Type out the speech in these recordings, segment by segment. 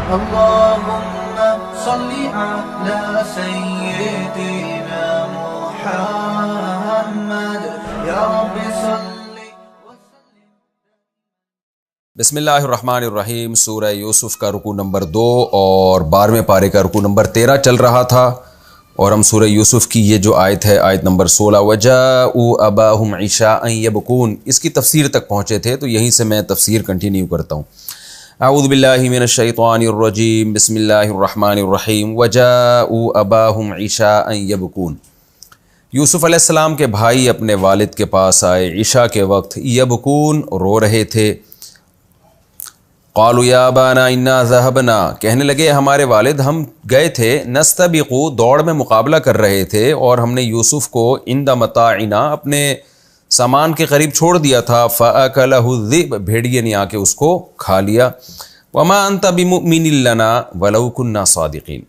اللهم صل على سيدنا محمد یا رب صل وسلم. بسم اللہ الرحمن الرحیم. سورہ یوسف کا رکوع نمبر 2 اور 12ویں پارے کا رکوع نمبر 13 چل رہا تھا، اور ہم سورہ یوسف کی یہ جو آیت ہے، آیت نمبر 16 وَجَاءُوا أَبَاهُمْ عِشَاءً يَبْكُونَ، اس کی تفسیر تک پہنچے تھے، تو یہیں سے میں تفسیر کنٹینیو کرتا ہوں. اعوذ باللہ من الشیطان الرجیم، بسم اللہ الرحمن الرحیم. وَجَاءُوا أَبَاهُمْ عِشَاءً يَبْكُونَ، یوسف علیہ السلام کے بھائی اپنے والد کے پاس آئے عشاء کے وقت، یبکون، رو رہے تھے. قالوا یا ابانا انا ذهبنا، کہنے لگے ہمارے والد ہم گئے تھے، نستبق، دوڑ میں مقابلہ کر رہے تھے، اور ہم نے یوسف کو عند متاعنا، اپنے سامان کے قریب چھوڑ دیا تھا. فاکلہ الذئب، بھیڑیے نے آ کے اس کو کھا لیا. وما انت بمؤمن لنا ولو كنا صادقین،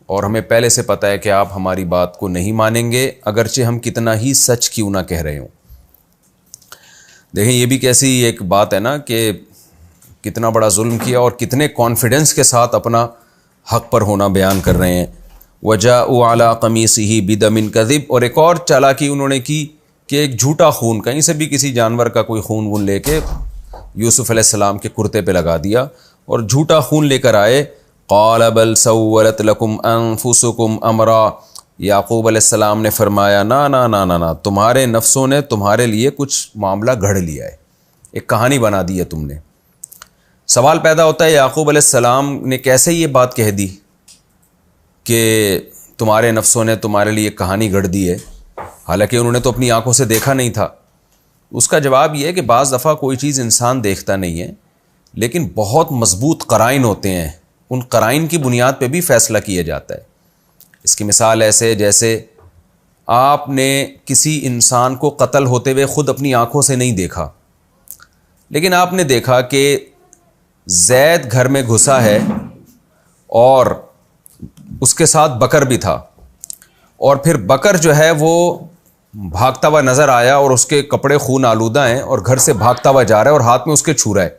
اور ہمیں پہلے سے پتہ ہے کہ آپ ہماری بات کو نہیں مانیں گے اگرچہ ہم کتنا ہی سچ کیوں نہ کہہ رہے ہوں. دیکھیں یہ بھی کیسی ایک بات ہے نا کہ کتنا بڑا ظلم کیا اور کتنے کانفیڈنس کے ساتھ اپنا حق پر ہونا بیان کر رہے ہیں. وَجَاءُوا عَلَىٰ قَمِيصِهِ بِدَمٍ كَذِبٍ، اور ایک اور چالاکی انہوں نے کی کہ ایک جھوٹا خون، کہیں سے بھی کسی جانور کا کوئی خون وون لے کے یوسف علیہ السلام کے کرتے پہ لگا دیا اور جھوٹا خون لے کر آئے. قَالَ بَلْ سَوَّلَتْ لَكُمْ أَنفُسُكُمْ أَمْرًا، یعقوب علیہ السلام نے فرمایا نا، تمہارے نفسوں نے تمہارے لیے کچھ معاملہ گھڑ لیا ہے، ایک کہانی بنا دی ہے تم نے. سوال پیدا ہوتا ہے یعقوب علیہ السلام نے کیسے یہ بات کہہ دی کہ تمہارے نفسوں نے تمہارے لیے کہانی گھڑ دی ہے، حالانکہ انہوں نے تو اپنی آنکھوں سے دیکھا نہیں تھا. اس کا جواب یہ ہے کہ بعض دفعہ کوئی چیز انسان دیکھتا نہیں ہے لیکن بہت مضبوط قرائن ہوتے ہیں، ان قرائن کی بنیاد پہ بھی فیصلہ کیا جاتا ہے. اس کی مثال ایسے جیسے آپ نے کسی انسان کو قتل ہوتے ہوئے خود اپنی آنکھوں سے نہیں دیکھا، لیکن آپ نے دیکھا کہ زید گھر میں گھسا ہے اور اس کے ساتھ بکر بھی تھا، اور پھر بکر جو ہے وہ بھاگتا ہوا نظر آیا اور اس کے کپڑے خون آلودہ ہیں اور گھر سے بھاگتا ہوا جا رہا ہے اور ہاتھ میں اس کے چھو رہا ہے.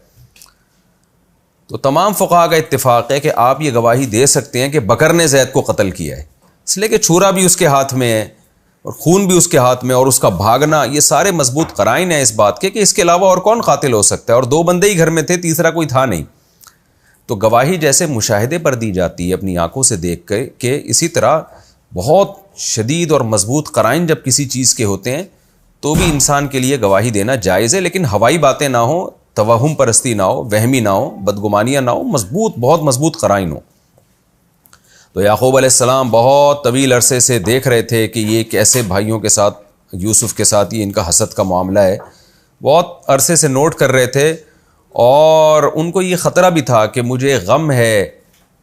تو تمام فقہاء کا اتفاق ہے کہ آپ یہ گواہی دے سکتے ہیں کہ بکر نے زید کو قتل کیا ہے، اس لیے کہ چھورا بھی اس کے ہاتھ میں ہے اور خون بھی اس کے ہاتھ میں، اور اس کا بھاگنا، یہ سارے مضبوط قرائن ہیں اس بات کے کہ اس کے علاوہ اور کون قاتل ہو سکتا ہے، اور 2 بندے ہی گھر میں تھے، تیسرا کوئی تھا نہیں. تو گواہی جیسے مشاہدے پر دی جاتی ہے اپنی آنکھوں سے دیکھ کے اسی طرح بہت شدید اور مضبوط قرائن جب کسی چیز کے ہوتے ہیں تو بھی انسان کے لیے گواہی دینا جائز ہے، لیکن ہوائی باتیں نہ ہوں، توہم پرستی نہ ہو، وہمی نہ ہو، بدگمانیاں نہ ہو، بہت مضبوط قرائن ہو. تو یعقوب علیہ السلام بہت طویل عرصے سے دیکھ رہے تھے کہ یہ کیسے بھائیوں کے ساتھ، یوسف کے ساتھ یہ ان کا حسد کا معاملہ ہے، بہت عرصے سے نوٹ کر رہے تھے، اور ان کو یہ خطرہ بھی تھا کہ مجھے غم ہے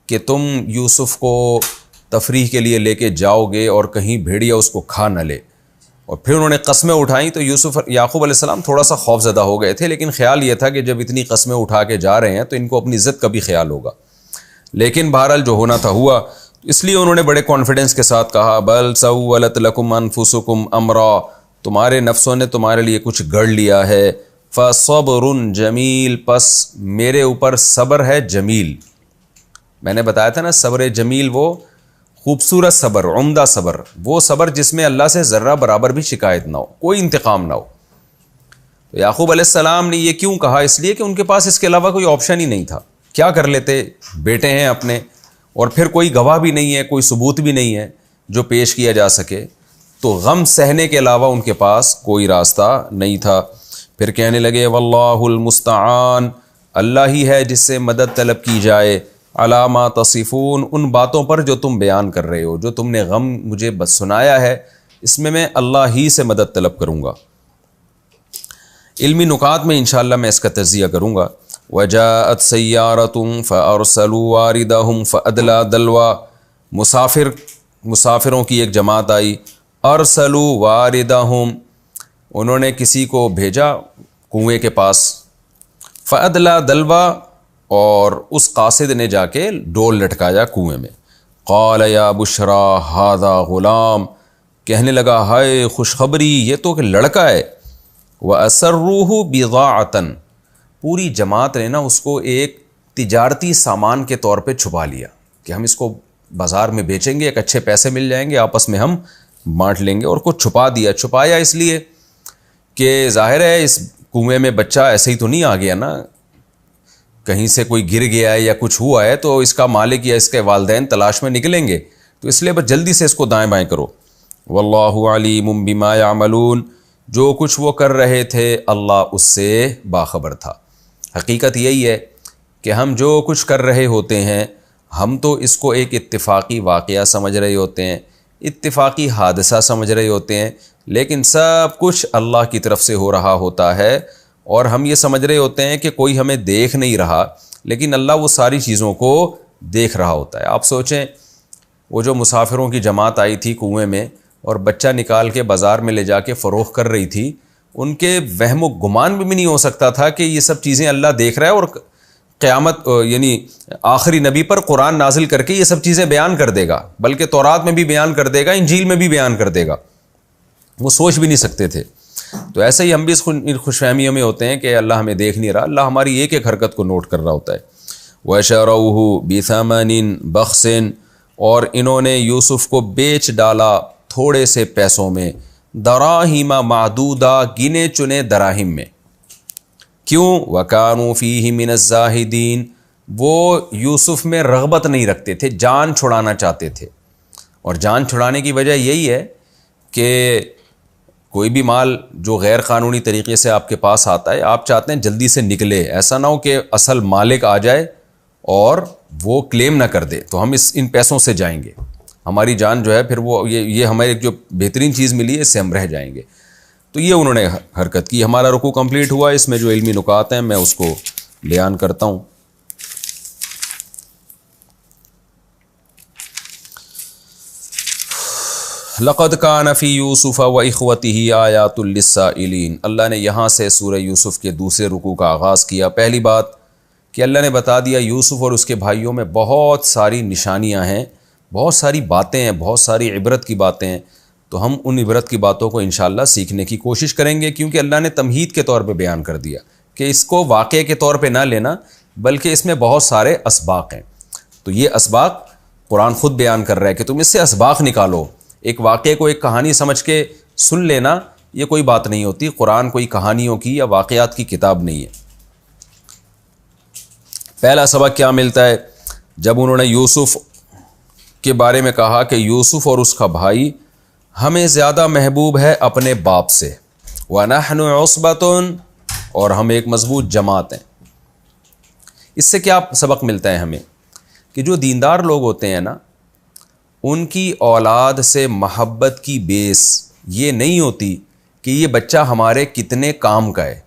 کہ تم یوسف کو تفریح کے لیے لے کے جاؤ گے اور کہیں بھیڑیا اس کو کھا نہ لے. اور پھر انہوں نے قسمیں اٹھائیں تو یعقوب علیہ السلام تھوڑا سا خوف زدہ ہو گئے تھے، لیکن خیال یہ تھا کہ جب اتنی قسمیں اٹھا کے جا رہے ہیں تو ان کو اپنی عزت کا بھی خیال ہوگا. لیکن بہرحال جو ہونا تھا ہوا، اس لیے انہوں نے بڑے کانفیڈنس کے ساتھ کہا بل سولت لکم انفسکم امرا، تمہارے نفسوں نے تمہارے لیے کچھ گڑھ لیا ہے. فصبر جمیل، پس میرے اوپر صبر ہے جمیل. میں نے بتایا تھا نا صبر جمیل وہ خوبصورت صبر، عمدہ صبر، وہ صبر جس میں اللہ سے ذرہ برابر بھی شکایت نہ ہو، کوئی انتقام نہ ہو. تو یعقوب علیہ السلام نے یہ کیوں کہا؟ اس لیے کہ ان کے پاس اس کے علاوہ کوئی آپشن ہی نہیں تھا. کیا کر لیتے، بیٹے ہیں اپنے، اور پھر کوئی گواہ بھی نہیں ہے، کوئی ثبوت بھی نہیں ہے جو پیش کیا جا سکے، تو غم سہنے کے علاوہ ان کے پاس کوئی راستہ نہیں تھا. پھر کہنے لگے واللہ المستعان، اللہ ہی ہے جس سے مدد طلب کی جائے، علی ما تصفون، ان باتوں پر جو تم بیان کر رہے ہو، جو تم نے غم مجھے بس سنایا ہے، اس میں اللہ ہی سے مدد طلب کروں گا. علمی نکات میں انشاءاللہ میں اس کا تجزیہ کروں گا. وجاءت سیارۃ فارسلوا واردہم فادلی دلوا، مسافروں کی ایک جماعت آئی، ارسلوا واردہم، انہوں نے کسی کو بھیجا کنویں کے پاس، فادلی دلوا، اور اس قاصد نے جا کے ڈول لٹکایا کنویں میں. قال یا بشرا ھذا غلام، کہنے لگا ہائے خوشخبری، یہ تو کہ لڑکا ہے. وَأَسَرُّوهُ بِضَاعَةً، پوری جماعت نے نا اس کو ایک تجارتی سامان کے طور پہ چھپا لیا کہ ہم اس کو بازار میں بیچیں گے، ایک اچھے پیسے مل جائیں گے، آپس میں ہم بانٹ لیں گے، اور کچھ چھپا دیا۔ چھپایا اس لیے کہ ظاہر ہے اس کنویں میں بچہ ایسے ہی تو نہیں آ گیا نا، کہیں سے کوئی گر گیا ہے یا کچھ ہوا ہے تو اس کا مالک یا اس کے والدین تلاش میں نکلیں گے، تو اس لیے بس جلدی سے اس کو دائیں بائیں کرو۔ واللہ علیم بما یعملون، جو کچھ وہ کر رہے تھے اللہ اس سے باخبر تھا۔ حقیقت یہی ہے کہ ہم جو کچھ کر رہے ہوتے ہیں ہم تو اس کو ایک اتفاقی واقعہ سمجھ رہے ہوتے ہیں، اتفاقی حادثہ سمجھ رہے ہوتے ہیں، لیکن سب کچھ اللہ کی طرف سے ہو رہا ہوتا ہے، اور ہم یہ سمجھ رہے ہوتے ہیں کہ کوئی ہمیں دیکھ نہیں رہا، لیکن اللہ وہ ساری چیزوں کو دیکھ رہا ہوتا ہے۔ آپ سوچیں وہ جو مسافروں کی جماعت آئی تھی کنویں میں اور بچہ نکال کے بازار میں لے جا کے فروخت کر رہی تھی، ان کے وہم و گمان بھی نہیں ہو سکتا تھا کہ یہ سب چیزیں اللہ دیکھ رہا ہے، اور قیامت یعنی آخری نبی پر قرآن نازل کر کے یہ سب چیزیں بیان کر دے گا، بلکہ تورات میں بھی بیان کر دے گا، انجیل میں بھی بیان کر دے گا، وہ سوچ بھی نہیں سکتے تھے۔ تو ایسے ہی ہم بھی اس خوش فہمیوں میں ہوتے ہیں کہ اللہ ہمیں دیکھ نہیں رہا، اللہ ہماری ایک ایک حرکت کو نوٹ کر رہا ہوتا ہے۔ وَشَرَوْهُ بِثَمَنٍ بَخْسٍ، اور انہوں نے یوسف کو بیچ ڈالا تھوڑے سے پیسوں میں، دراہیم معدودہ، گنے چنے دراہم میں۔ کیوں؟ وَكَانُوا فِيهِ مِنَ الزَّاهِدِينَ، وہ یوسف میں رغبت نہیں رکھتے تھے، جان چھڑانا چاہتے تھے، اور جان چھڑانے کی وجہ یہی ہے کہ کوئی بھی مال جو غیر قانونی طریقے سے آپ کے پاس آتا ہے آپ چاہتے ہیں جلدی سے نکلے، ایسا نہ ہو کہ اصل مالک آ جائے اور وہ کلیم نہ کر دے تو ہم ان پیسوں سے جائیں گے، ہماری جان جو ہے پھر وہ یہ ہمیں جو بہترین چیز ملی ہے اس سے ہم رہ جائیں گے۔ تو یہ انہوں نے حرکت کی۔ ہمارا رکوع کمپلیٹ ہوا، اس میں جو علمی نکات ہیں میں اس کو بیان کرتا ہوں۔ لقد کان فی یوسف و اخوتہ آیات للسائلین، اللہ نے یہاں سے سورہ یوسف کے دوسرے رکوع کا آغاز کیا۔ پہلی بات کہ اللہ نے بتا دیا یوسف اور اس کے بھائیوں میں بہت ساری نشانیاں ہیں، بہت ساری باتیں ہیں، بہت ساری عبرت کی باتیں ہیں، تو ہم ان عبرت کی باتوں کو انشاءاللہ سیکھنے کی کوشش کریں گے، کیونکہ اللہ نے تمہید کے طور پہ بیان کر دیا کہ اس کو واقعے کے طور پہ نہ لینا، بلکہ اس میں بہت سارے اسباق ہیں۔ تو یہ اسباق قرآن خود بیان کر رہا ہے کہ تم اس سے اسباق نکالو۔ ایک واقعے کو ایک کہانی سمجھ کے سن لینا یہ کوئی بات نہیں ہوتی، قرآن کوئی کہانیوں کی یا واقعات کی کتاب نہیں ہے۔ پہلا سبق کیا ملتا ہے؟ جب انہوں نے یوسف کے بارے میں کہا کہ یوسف اور اس کا بھائی ہمیں زیادہ محبوب ہے اپنے باپ سے، وَنَحْنُ عُصْبَةٌ، اور ہم ایک مضبوط جماعت ہیں۔ اس سے کیا سبق ملتا ہے ہمیں؟ کہ جو دیندار لوگ ہوتے ہیں نا، ان کی اولاد سے محبت کی بیس یہ نہیں ہوتی کہ یہ بچہ ہمارے کتنے کام کا ہے،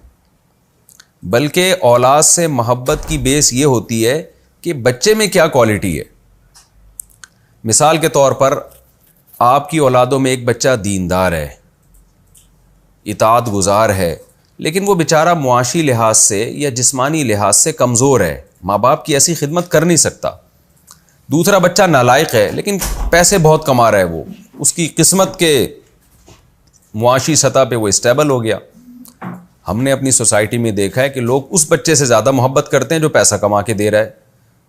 بلکہ اولاد سے محبت کی بیس یہ ہوتی ہے کہ بچے میں کیا کوالٹی ہے۔ مثال کے طور پر آپ کی اولادوں میں ایک بچہ دیندار ہے، اطاعت گزار ہے، لیکن وہ بیچارہ معاشی لحاظ سے یا جسمانی لحاظ سے کمزور ہے، ماں باپ کی ایسی خدمت کر نہیں سکتا۔ دوسرا بچہ نالائق ہے لیکن پیسے بہت کما رہا ہے، وہ اس کی قسمت کے معاشی سطح پہ وہ اسٹیبل ہو گیا۔ ہم نے اپنی سوسائٹی میں دیکھا ہے کہ لوگ اس بچے سے زیادہ محبت کرتے ہیں جو پیسہ کما کے دے رہا ہے،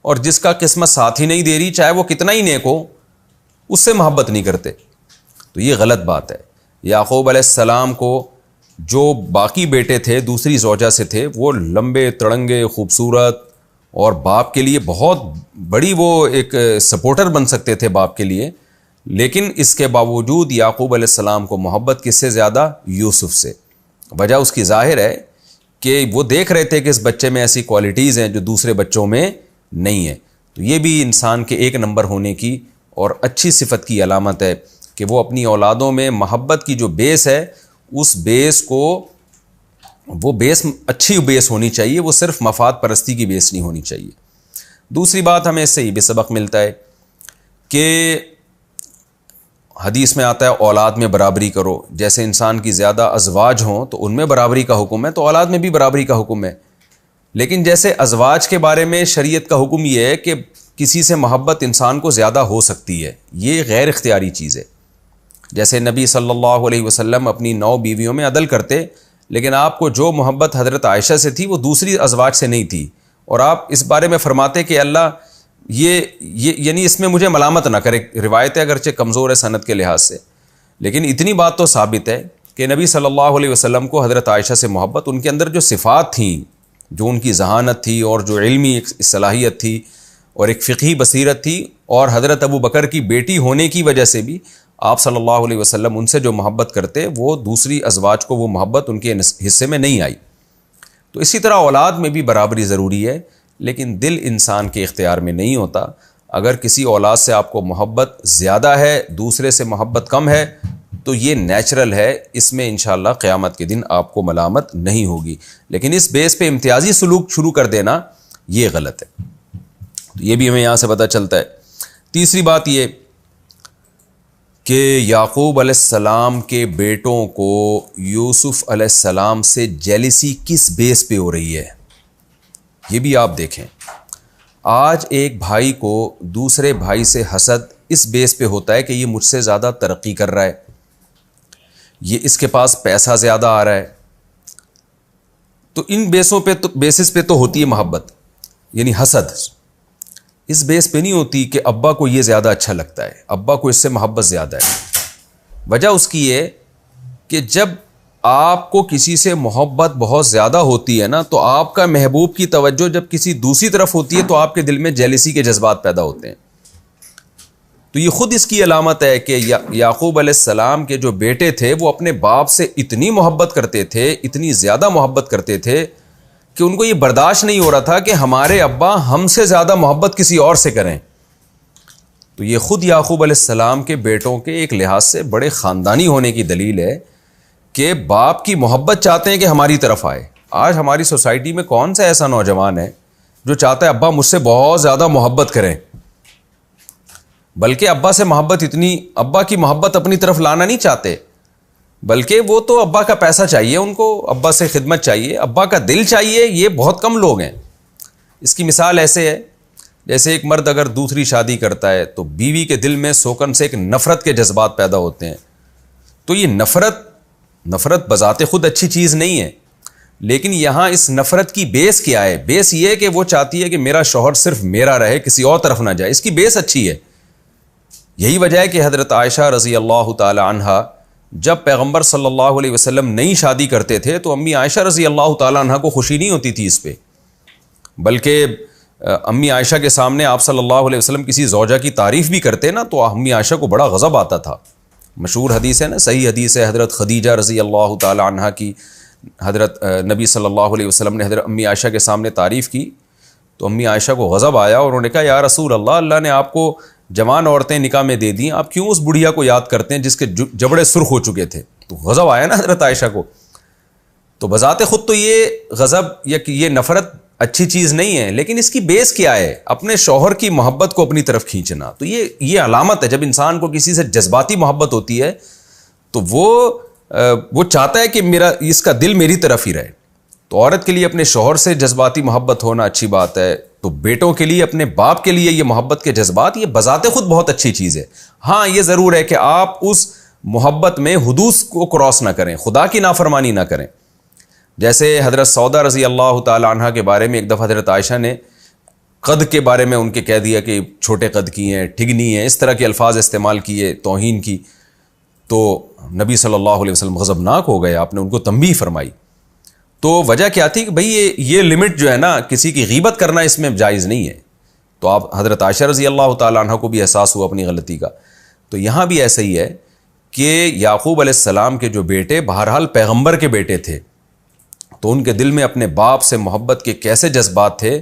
اور جس کا قسمت ساتھ ہی نہیں دے رہی، چاہے وہ کتنا ہی نیک ہو، اس سے محبت نہیں کرتے۔ تو یہ غلط بات ہے۔ یعقوب علیہ السلام کو جو باقی بیٹے تھے دوسری زوجہ سے تھے، وہ لمبے تڑنگے خوبصورت اور باپ کے لیے بہت بڑی وہ ایک سپورٹر بن سکتے تھے باپ کے لیے، لیکن اس کے باوجود یعقوب علیہ السلام کو محبت کس سے زیادہ؟ یوسف سے۔ وجہ اس کی ظاہر ہے کہ وہ دیکھ رہے تھے کہ اس بچے میں ایسی کوالٹیز ہیں جو دوسرے بچوں میں نہیں ہیں۔ تو یہ بھی انسان کے ایک نمبر ہونے کی اور اچھی صفت کی علامت ہے کہ وہ اپنی اولادوں میں محبت کی جو بیس ہے اس بیس کو، وہ بیس اچھی بیس ہونی چاہیے، وہ صرف مفاد پرستی کی بیس نہیں ہونی چاہیے۔ دوسری بات ہمیں اس سے یہ بھی سبق ملتا ہے کہ حدیث میں آتا ہے اولاد میں برابری کرو، جیسے انسان کی زیادہ ازواج ہوں تو ان میں برابری کا حکم ہے، تو اولاد میں بھی برابری کا حکم ہے۔ لیکن جیسے ازواج کے بارے میں شریعت کا حکم یہ ہے کہ کسی سے محبت انسان کو زیادہ ہو سکتی ہے، یہ غیر اختیاری چیز ہے۔ جیسے نبی صلی اللہ علیہ وسلم اپنی 9 بیویوں میں عدل کرتے، لیکن آپ کو جو محبت حضرت عائشہ سے تھی وہ دوسری ازواج سے نہیں تھی، اور آپ اس بارے میں فرماتے کہ اللہ یہ یعنی اس میں مجھے ملامت نہ کرے. روایت اگرچہ کمزور ہے سند کے لحاظ سے، لیکن اتنی بات تو ثابت ہے کہ نبی صلی اللہ علیہ وسلم کو حضرت عائشہ سے محبت، ان کے اندر جو صفات تھیں، جو ان کی ذہانت تھی اور جو علمی ایک صلاحیت تھی اور ایک فقہی بصیرت تھی، اور حضرت ابو بکر کی بیٹی ہونے کی وجہ سے بھی آپ صلی اللہ علیہ وسلم ان سے جو محبت کرتے، وہ دوسری ازواج کو وہ محبت ان کے حصے میں نہیں آئی. تو اسی طرح اولاد میں بھی برابری ضروری ہے، لیکن دل انسان کے اختیار میں نہیں ہوتا. اگر کسی اولاد سے آپ کو محبت زیادہ ہے، دوسرے سے محبت کم ہے، تو یہ نیچرل ہے، اس میں انشاءاللہ قیامت کے دن آپ کو ملامت نہیں ہوگی. لیکن اس بیس پہ امتیازی سلوک شروع کر دینا یہ غلط ہے. تو یہ بھی ہمیں یہاں سے پتہ چلتا ہے. تیسری بات یہ کہ یعقوب علیہ السلام کے بیٹوں کو یوسف علیہ السلام سے جیلسی کس بیس پہ ہو رہی ہے، یہ بھی آپ دیکھیں. آج ایک بھائی کو دوسرے بھائی سے حسد اس بیس پہ ہوتا ہے کہ یہ مجھ سے زیادہ ترقی کر رہا ہے، یہ اس کے پاس پیسہ زیادہ آ رہا ہے. تو ان بیسس پہ تو ہوتی ہے محبت، یعنی حسد. اس بیس پہ نہیں ہوتی کہ ابا کو یہ زیادہ اچھا لگتا ہے، ابا کو اس سے محبت زیادہ ہے. وجہ اس کی یہ کہ جب آپ کو کسی سے محبت بہت زیادہ ہوتی ہے نا، تو آپ کا محبوب کی توجہ جب کسی دوسری طرف ہوتی ہے تو آپ کے دل میں جیلسی کے جذبات پیدا ہوتے ہیں. تو یہ خود اس کی علامت ہے کہ یعقوب علیہ السلام کے جو بیٹے تھے وہ اپنے باپ سے اتنی محبت کرتے تھے، اتنی زیادہ محبت کرتے تھے کہ ان کو یہ برداشت نہیں ہو رہا تھا کہ ہمارے ابا ہم سے زیادہ محبت کسی اور سے کریں. تو یہ خود یعقوب علیہ السلام کے بیٹوں کے ایک لحاظ سے بڑے خاندانی ہونے کی دلیل ہے کہ باپ کی محبت چاہتے ہیں کہ ہماری طرف آئے. آج ہماری سوسائٹی میں کون سا ایسا نوجوان ہے جو چاہتا ہے ابا مجھ سے بہت زیادہ محبت کریں، بلکہ ابا سے محبت ابا کی محبت اپنی طرف لانا نہیں چاہتے، بلکہ وہ تو ابا کا پیسہ چاہیے، ان کو ابا سے خدمت چاہیے، ابا کا دل چاہیے. یہ بہت کم لوگ ہیں. اس کی مثال ایسے ہے جیسے ایک مرد اگر دوسری شادی کرتا ہے تو بیوی کے دل میں سوکن سے ایک نفرت کے جذبات پیدا ہوتے ہیں. تو یہ نفرت بذات خود اچھی چیز نہیں ہے، لیکن یہاں اس نفرت کی بیس کیا ہے؟ بیس یہ ہے کہ وہ چاہتی ہے کہ میرا شوہر صرف میرا رہے، کسی اور طرف نہ جائے. اس کی بیس اچھی ہے. یہی وجہ ہے کہ حضرت عائشہ رضی اللہ تعالی عنہا جب پیغمبر صلی اللہ علیہ وسلم نئی شادی کرتے تھے تو امی عائشہ رضی اللہ تعالی عنہا کو خوشی نہیں ہوتی تھی اس پہ، بلکہ امی عائشہ کے سامنے آپ صلی اللہ علیہ وسلم کسی زوجہ کی تعریف بھی کرتے نا تو امی عائشہ کو بڑا غضب آتا تھا. مشہور حدیث ہے نا، صحیح حدیث ہے، حضرت خدیجہ رضی اللہ تعالی عنہا کی حضرت نبی صلی اللہ علیہ وسلم نے حضرت امی عائشہ کے سامنے تعریف کی تو امی عائشہ کو غضب آیا اور انہوں نے کہا یا رسول اللہ، اللہ نے آپ کو جوان عورتیں نکاح میں دے دیں، آپ کیوں اس بڑھیا کو یاد کرتے ہیں جس کے جبڑے سرخ ہو چکے تھے؟ تو غضب آیا نا حضرت عائشہ کو. تو بذات خود تو یہ غضب یا یہ نفرت اچھی چیز نہیں ہے، لیکن اس کی بیس کیا ہے؟ اپنے شوہر کی محبت کو اپنی طرف کھینچنا. تو یہ علامت ہے. جب انسان کو کسی سے جذباتی محبت ہوتی ہے تو وہ چاہتا ہے کہ اس کا دل میری طرف ہی رہے. تو عورت کے لیے اپنے شوہر سے جذباتی محبت ہونا اچھی بات ہے، تو بیٹوں کے لیے اپنے باپ کے لیے یہ محبت کے جذبات، یہ بذات خود بہت اچھی چیز ہے. ہاں یہ ضرور ہے کہ آپ اس محبت میں حدود کو کراس نہ کریں، خدا کی نافرمانی نہ کریں. جیسے حضرت سودا رضی اللہ تعالی عنہ کے بارے میں ایک دفعہ حضرت عائشہ نے قد کے بارے میں ان کے کہہ دیا کہ چھوٹے قد کی ہیں، ٹھگنی ہیں، اس طرح کے الفاظ استعمال کیے، توہین کی. تو نبی صلی اللہ علیہ وسلم غضبناک ہو گئے، آپ نے ان کو تنبیہ فرمائی. تو وجہ کیا تھی کہ بھئی یہ لمٹ جو ہے نا، کسی کی غیبت کرنا اس میں جائز نہیں ہے. تو آپ حضرت عائشہ رضی اللہ تعالی عنہ کو بھی احساس ہوا اپنی غلطی کا. تو یہاں بھی ایسا ہی ہے کہ یعقوب علیہ السلام کے جو بیٹے بہرحال پیغمبر کے بیٹے تھے، تو ان کے دل میں اپنے باپ سے محبت کے کیسے جذبات تھے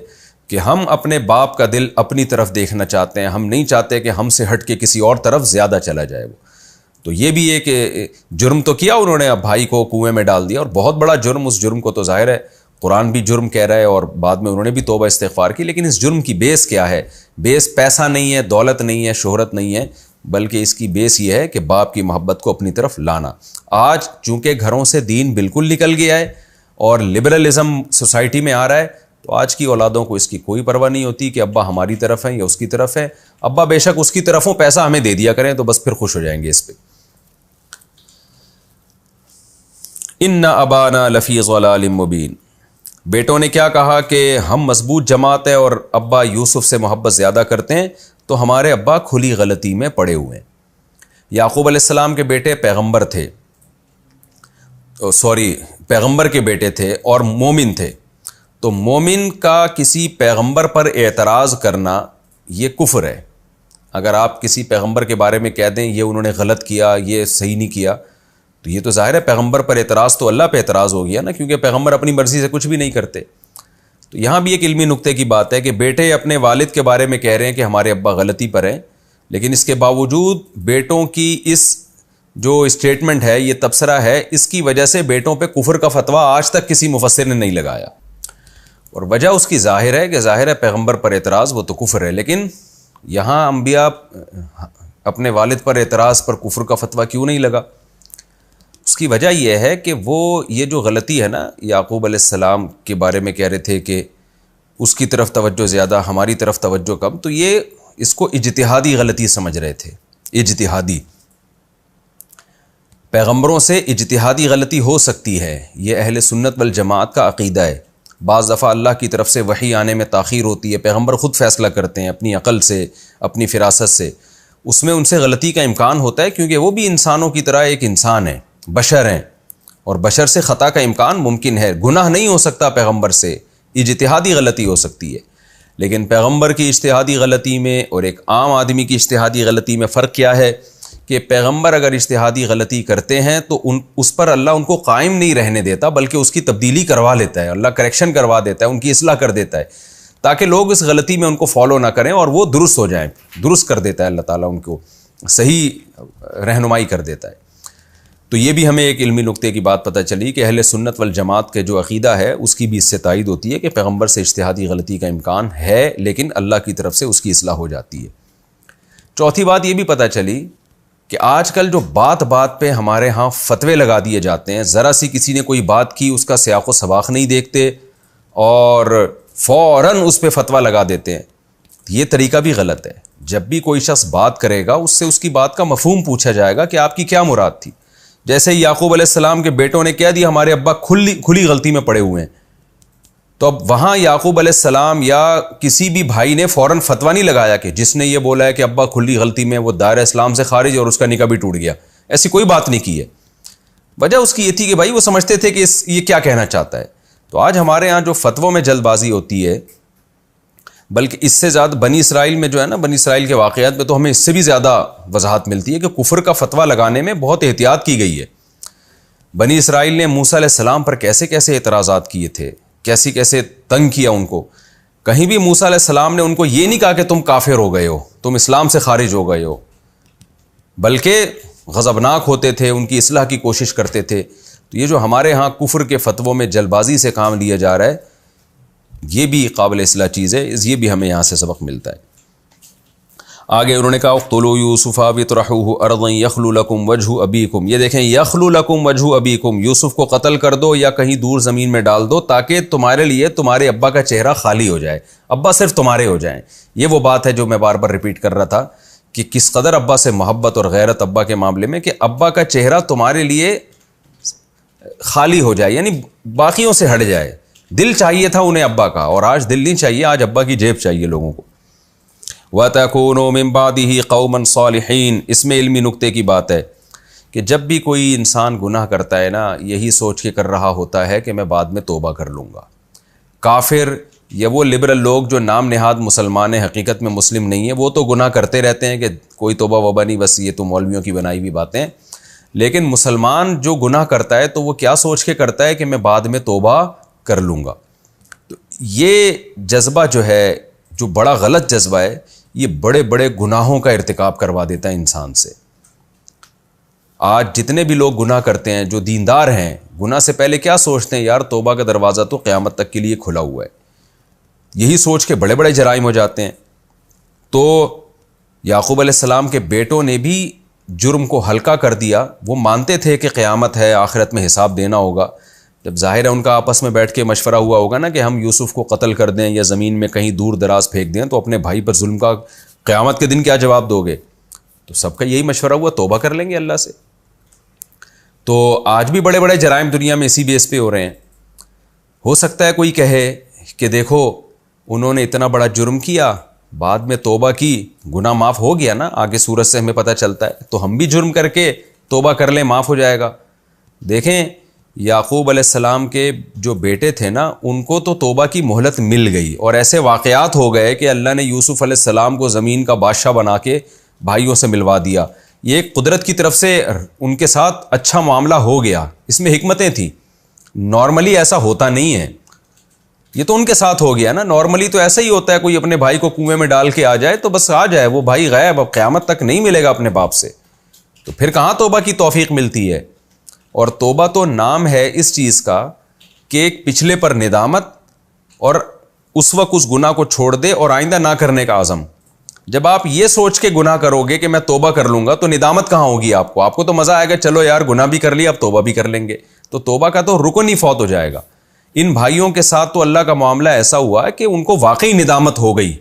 کہ ہم اپنے باپ کا دل اپنی طرف دیکھنا چاہتے ہیں، ہم نہیں چاہتے کہ ہم سے ہٹ کے کسی اور طرف زیادہ چلا جائے وہ. تو یہ بھی ایک جرم تو کیا انہوں نے، اب بھائی کو کنویں میں ڈال دیا، اور بہت بڑا جرم. اس جرم کو تو ظاہر ہے قرآن بھی جرم کہہ رہا ہے اور بعد میں انہوں نے بھی توبہ استغفار کی. لیکن اس جرم کی بیس کیا ہے؟ بیس پیسہ نہیں ہے، دولت نہیں ہے، شہرت نہیں ہے، بلکہ اس کی بیس یہ ہے کہ باپ کی محبت کو اپنی طرف لانا. آج چونکہ گھروں سے دین بالکل نکل گیا ہے اور لبرلزم سوسائٹی میں آ رہا ہے، تو آج کی اولادوں کو اس کی کوئی پرواہ نہیں ہوتی کہ ابا ہماری طرف ہیں یا اس کی طرف ہے. ابا بے شک اس کی طرف ہوں، پیسہ ہمیں دے دیا کریں تو بس پھر خوش ہو جائیں گے اس پہ. ان ابانا لفی ضلال مبین. بیٹوں نے کیا کہا کہ ہم مضبوط جماعت ہے اور ابا یوسف سے محبت زیادہ کرتے ہیں، تو ہمارے ابا کھلی غلطی میں پڑے ہوئے ہیں۔ یعقوب علیہ السلام کے بیٹے پیغمبر تھے، پیغمبر کے بیٹے تھے اور مومن تھے، تو مومن کا کسی پیغمبر پر اعتراض کرنا یہ کفر ہے۔ اگر آپ کسی پیغمبر کے بارے میں کہہ دیں یہ انہوں نے غلط کیا، یہ صحیح نہیں کیا، تو یہ تو ظاہر ہے پیغمبر پر اعتراض تو اللہ پہ اعتراض ہو گیا نا، کیونکہ پیغمبر اپنی مرضی سے کچھ بھی نہیں کرتے۔ تو یہاں بھی ایک علمی نقطے کی بات ہے کہ بیٹے اپنے والد کے بارے میں کہہ رہے ہیں کہ ہمارے ابا غلطی پر ہیں، لیکن اس کے باوجود بیٹوں کی اس جو اسٹیٹمنٹ ہے، یہ تبصرہ ہے، اس کی وجہ سے بیٹوں پہ کفر کا فتویٰ آج تک کسی مفسر نے نہیں لگایا، اور وجہ اس کی ظاہر ہے کہ ظاہر ہے پیغمبر پر اعتراض وہ تو کفر ہے، لیکن یہاں انبیاء اپنے والد پر اعتراض پر کفر کا فتویٰ کیوں نہیں لگا؟ اس کی وجہ یہ ہے کہ یہ جو غلطی ہے نا، یعقوب علیہ السلام کے بارے میں کہہ رہے تھے کہ اس کی طرف توجہ زیادہ، ہماری طرف توجہ کم، تو یہ اس کو اجتہادی غلطی سمجھ رہے تھے۔ اجتہادی، پیغمبروں سے اجتہادی غلطی ہو سکتی ہے، یہ اہل سنت والجماعت کا عقیدہ ہے۔ بعض دفعہ اللہ کی طرف سے وحی آنے میں تاخیر ہوتی ہے، پیغمبر خود فیصلہ کرتے ہیں اپنی عقل سے، اپنی فراست سے، اس میں ان سے غلطی کا امکان ہوتا ہے، کیونکہ وہ بھی انسانوں کی طرح ایک انسان ہے، بشر ہیں، اور بشر سے خطا کا امکان ممکن ہے۔ گناہ نہیں ہو سکتا پیغمبر سے، اجتہادی غلطی ہو سکتی ہے، لیکن پیغمبر کی اجتہادی غلطی میں اور ایک عام آدمی کی اجتہادی غلطی میں فرق کیا ہے کہ پیغمبر اگر اجتہادی غلطی کرتے ہیں تو اس پر اللہ ان کو قائم نہیں رہنے دیتا، بلکہ اس کی تبدیلی کروا لیتا ہے، اللہ کریکشن کروا دیتا ہے، ان کی اصلاح کر دیتا ہے، تاکہ لوگ اس غلطی میں ان کو فالو نہ کریں اور وہ درست ہو جائیں، درست کر دیتا ہے اللہ تعالیٰ، ان کو صحیح رہنمائی کر دیتا ہے۔ تو یہ بھی ہمیں ایک علمی نقطے کی بات پتہ چلی کہ اہل سنت والجماعت کے جو عقیدہ ہے اس کی بھی اس سے تائید ہوتی ہے کہ پیغمبر سے اجتہادی غلطی کا امکان ہے، لیکن اللہ کی طرف سے اس کی اصلاح ہو جاتی ہے۔ چوتھی بات یہ بھی پتہ چلی کہ آج کل جو بات بات پہ ہمارے ہاں فتوے لگا دیے جاتے ہیں، ذرا سی کسی نے کوئی بات کی اس کا سیاق و سباق نہیں دیکھتے اور فوراً اس پہ فتویٰ لگا دیتے ہیں، یہ طریقہ بھی غلط ہے۔ جب بھی کوئی شخص بات کرے گا اس سے اس کی بات کا مفہوم پوچھا جائے گا کہ آپ کی کیا مراد تھی۔ جیسے یعقوب علیہ السلام کے بیٹوں نے کہہ دیا ہمارے ابا کھلی غلطی میں پڑے ہوئے ہیں، تو اب وہاں یعقوب علیہ السلام یا کسی بھی بھائی نے فوراً فتویٰ نہیں لگایا کہ جس نے یہ بولا ہے کہ ابا کھلی غلطی میں وہ دائرہ اسلام سے خارج اور اس کا نکاح بھی ٹوٹ گیا، ایسی کوئی بات نہیں کی ہے۔ وجہ اس کی یہ تھی کہ بھائی وہ سمجھتے تھے کہ یہ کیا کہنا چاہتا ہے۔ تو آج ہمارے ہاں جو فتووں میں جلد بازی ہوتی ہے، بلکہ اس سے زیادہ بنی اسرائیل میں جو ہے نا، بنی اسرائیل کے واقعات میں تو ہمیں اس سے بھی زیادہ وضاحت ملتی ہے کہ کفر کا فتویٰ لگانے میں بہت احتیاط کی گئی ہے۔ بنی اسرائیل نے موسیٰ علیہ السلام پر کیسے کیسے اعتراضات کیے تھے، کیسے تنگ کیا ان کو۔ کہیں بھی موسیٰ علیہ السلام نے ان کو یہ نہیں کہا کہ تم کافر ہو گئے ہو، تم اسلام سے خارج ہو گئے ہو، بلکہ غضبناک ہوتے تھے، ان کی اصلاح کی کوشش کرتے تھے۔ تو یہ جو ہمارے ہاں کفر کے فتووں میں جلد بازی سے کام لیا جا رہا ہے، یہ بھی قابل اصلاح چیز ہے، یہ بھی ہمیں یہاں سے سبق ملتا ہے۔ آگے انہوں نے کہا اقتلوا یوسف واطرحوه ارضا یخل لکم وجہ ابیکم، یہ دیکھیں یخل لکم وجہ ابیکم، یوسف کو قتل کر دو یا کہیں دور زمین میں ڈال دو تاکہ تمہارے لیے تمہارے ابا کا چہرہ خالی ہو جائے، ابا صرف تمہارے ہو جائیں۔ یہ وہ بات ہے جو میں بار بار ریپیٹ کر رہا تھا کہ کس قدر ابا سے محبت اور غیرت ابا کے معاملے میں، کہ ابا کا چہرہ تمہارے لیے خالی ہو جائے، یعنی باقیوں سے ہٹ جائے۔ دل چاہیے تھا انہیں ابا کا، اور آج دل نہیں چاہیے، آج ابا کی جیب چاہیے لوگوں کو۔ وَتَكُونُوا مِن بَعْدِهِ قَوْمًا صَالِحِينَ، اس میں علمی نقطے کی بات ہے کہ جب بھی کوئی انسان گناہ کرتا ہے نا، یہی سوچ کے کر رہا ہوتا ہے کہ میں بعد میں توبہ کر لوں گا۔ کافر یا وہ لبرل لوگ جو نام نہاد مسلمان ہیں، حقیقت میں مسلم نہیں ہیں، وہ تو گناہ کرتے رہتے ہیں کہ کوئی توبہ وبہ نہیں، بس یہ تو مولویوں کی بنائی ہوئی باتیں۔ لیکن مسلمان جو گناہ کرتا ہے تو وہ کیا سوچ کے کرتا ہے کہ میں بعد میں توبہ کر لوں گا۔ تو یہ جذبہ جو ہے، جو بڑا غلط جذبہ ہے، یہ بڑے بڑے گناہوں کا ارتکاب کروا دیتا ہے انسان سے۔ آج جتنے بھی لوگ گناہ کرتے ہیں، جو دیندار ہیں، گناہ سے پہلے کیا سوچتے ہیں؟ یار توبہ کا دروازہ تو قیامت تک کے لیے کھلا ہوا ہے، یہی سوچ کے بڑے بڑے جرائم ہو جاتے ہیں۔ تو یعقوب علیہ السلام کے بیٹوں نے بھی جرم کو ہلکا کر دیا، وہ مانتے تھے کہ قیامت ہے، آخرت میں حساب دینا ہوگا۔ جب ظاہر ہے ان کا آپس میں بیٹھ کے مشورہ ہوا ہوگا نا کہ ہم یوسف کو قتل کر دیں یا زمین میں کہیں دور دراز پھینک دیں، تو اپنے بھائی پر ظلم کا قیامت کے دن کیا جواب دو گے؟ تو سب کا یہی مشورہ ہوا، توبہ کر لیں گے اللہ سے۔ تو آج بھی بڑے بڑے جرائم دنیا میں اسی بیس پہ ہو رہے ہیں۔ ہو سکتا ہے کوئی کہے کہ دیکھو انہوں نے اتنا بڑا جرم کیا، بعد میں توبہ کی، گناہ معاف ہو گیا نا، آگے سورت سے ہمیں پتہ چلتا ہے، تو ہم بھی جرم کر کے توبہ کر لیں، معاف ہو جائے گا۔ دیکھیں یعقوب علیہ السلام کے جو بیٹے تھے نا، ان کو تو توبہ کی مہلت مل گئی، اور ایسے واقعات ہو گئے کہ اللہ نے یوسف علیہ السلام کو زمین کا بادشاہ بنا کے بھائیوں سے ملوا دیا۔ یہ ایک قدرت کی طرف سے ان کے ساتھ اچھا معاملہ ہو گیا، اس میں حکمتیں تھیں، نارملی ایسا ہوتا نہیں ہے، یہ تو ان کے ساتھ ہو گیا نا۔ نارملی تو ایسا ہی ہوتا ہے، کوئی اپنے بھائی کو کنویں میں ڈال کے آ جائے تو بس آ جائے، وہ بھائی غائب، اب قیامت تک نہیں ملے گا اپنے باپ سے، تو پھر کہاں توبہ کی توفیق ملتی ہے۔ اور توبہ تو نام ہے اس چیز کا کہ ایک پچھلے پر ندامت، اور اس وقت اس گناہ کو چھوڑ دے اور آئندہ نہ کرنے کا عزم۔ جب آپ یہ سوچ کے گناہ کرو گے کہ میں توبہ کر لوں گا تو ندامت کہاں ہوگی آپ کو تو مزہ آئے گا، چلو یار گناہ بھی کر لیا، اب توبہ بھی کر لیں گے، تو توبہ کا تو رکن ہی فوت ہو جائے گا۔ ان بھائیوں کے ساتھ تو اللہ کا معاملہ ایسا ہوا کہ ان کو واقعی ندامت ہو گئی،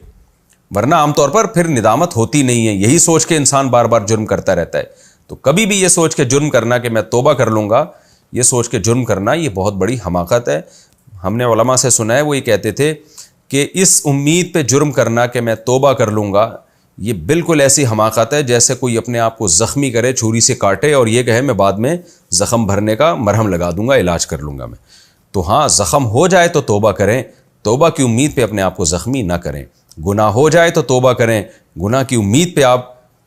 ورنہ عام طور پر پھر ندامت ہوتی نہیں ہے، یہی سوچ کے انسان بار بار جرم کرتا رہتا ہے۔ تو کبھی بھی یہ سوچ کے جرم کرنا کہ میں توبہ کر لوں گا، یہ سوچ کے جرم کرنا یہ بہت بڑی حماقت ہے۔ ہم نے علماء سے سنا ہے، وہ یہ کہتے تھے کہ اس امید پہ جرم کرنا کہ میں توبہ کر لوں گا، یہ بالکل ایسی حماقت ہے جیسے کوئی اپنے آپ کو زخمی کرے، چھری سے کاٹے اور یہ کہے میں بعد میں زخم بھرنے کا مرہم لگا دوں گا، علاج کر لوں گا میں۔ تو ہاں، زخم ہو جائے تو توبہ کریں، توبہ کی امید پہ اپنے آپ کو زخمی نہ کریں۔ گناہ ہو جائے تو توبہ کریں، گناہ کی امید پہ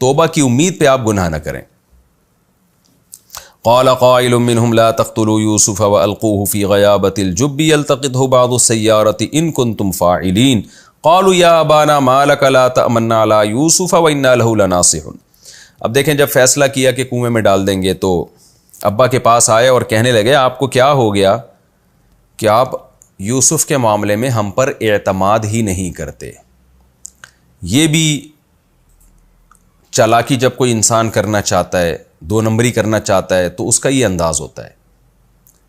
توبہ کی امید پہ آپ گناہ نہ کریں۔ قال قائل منهم لا تقتلوا يوسف والقوه في غيابة الجب يلتقطه بعض السيارة ان كنتم فاعلين قالوا يا ابانا ما لك لا تأمنا على يوسف وانا له لناصحون۔ اب دیکھیں، جب فیصلہ کیا کہ کنویں میں ڈال دیں گے تو ابا کے پاس آئے اور کہنے لگے آپ کو کیا ہو گیا کہ آپ یوسف کے معاملے میں ہم پر اعتماد ہی نہیں کرتے۔ یہ بھی چالاکی جب کوئی انسان کرنا چاہتا ہے، دو نمبری کرنا چاہتا ہے، تو اس کا یہ انداز ہوتا ہے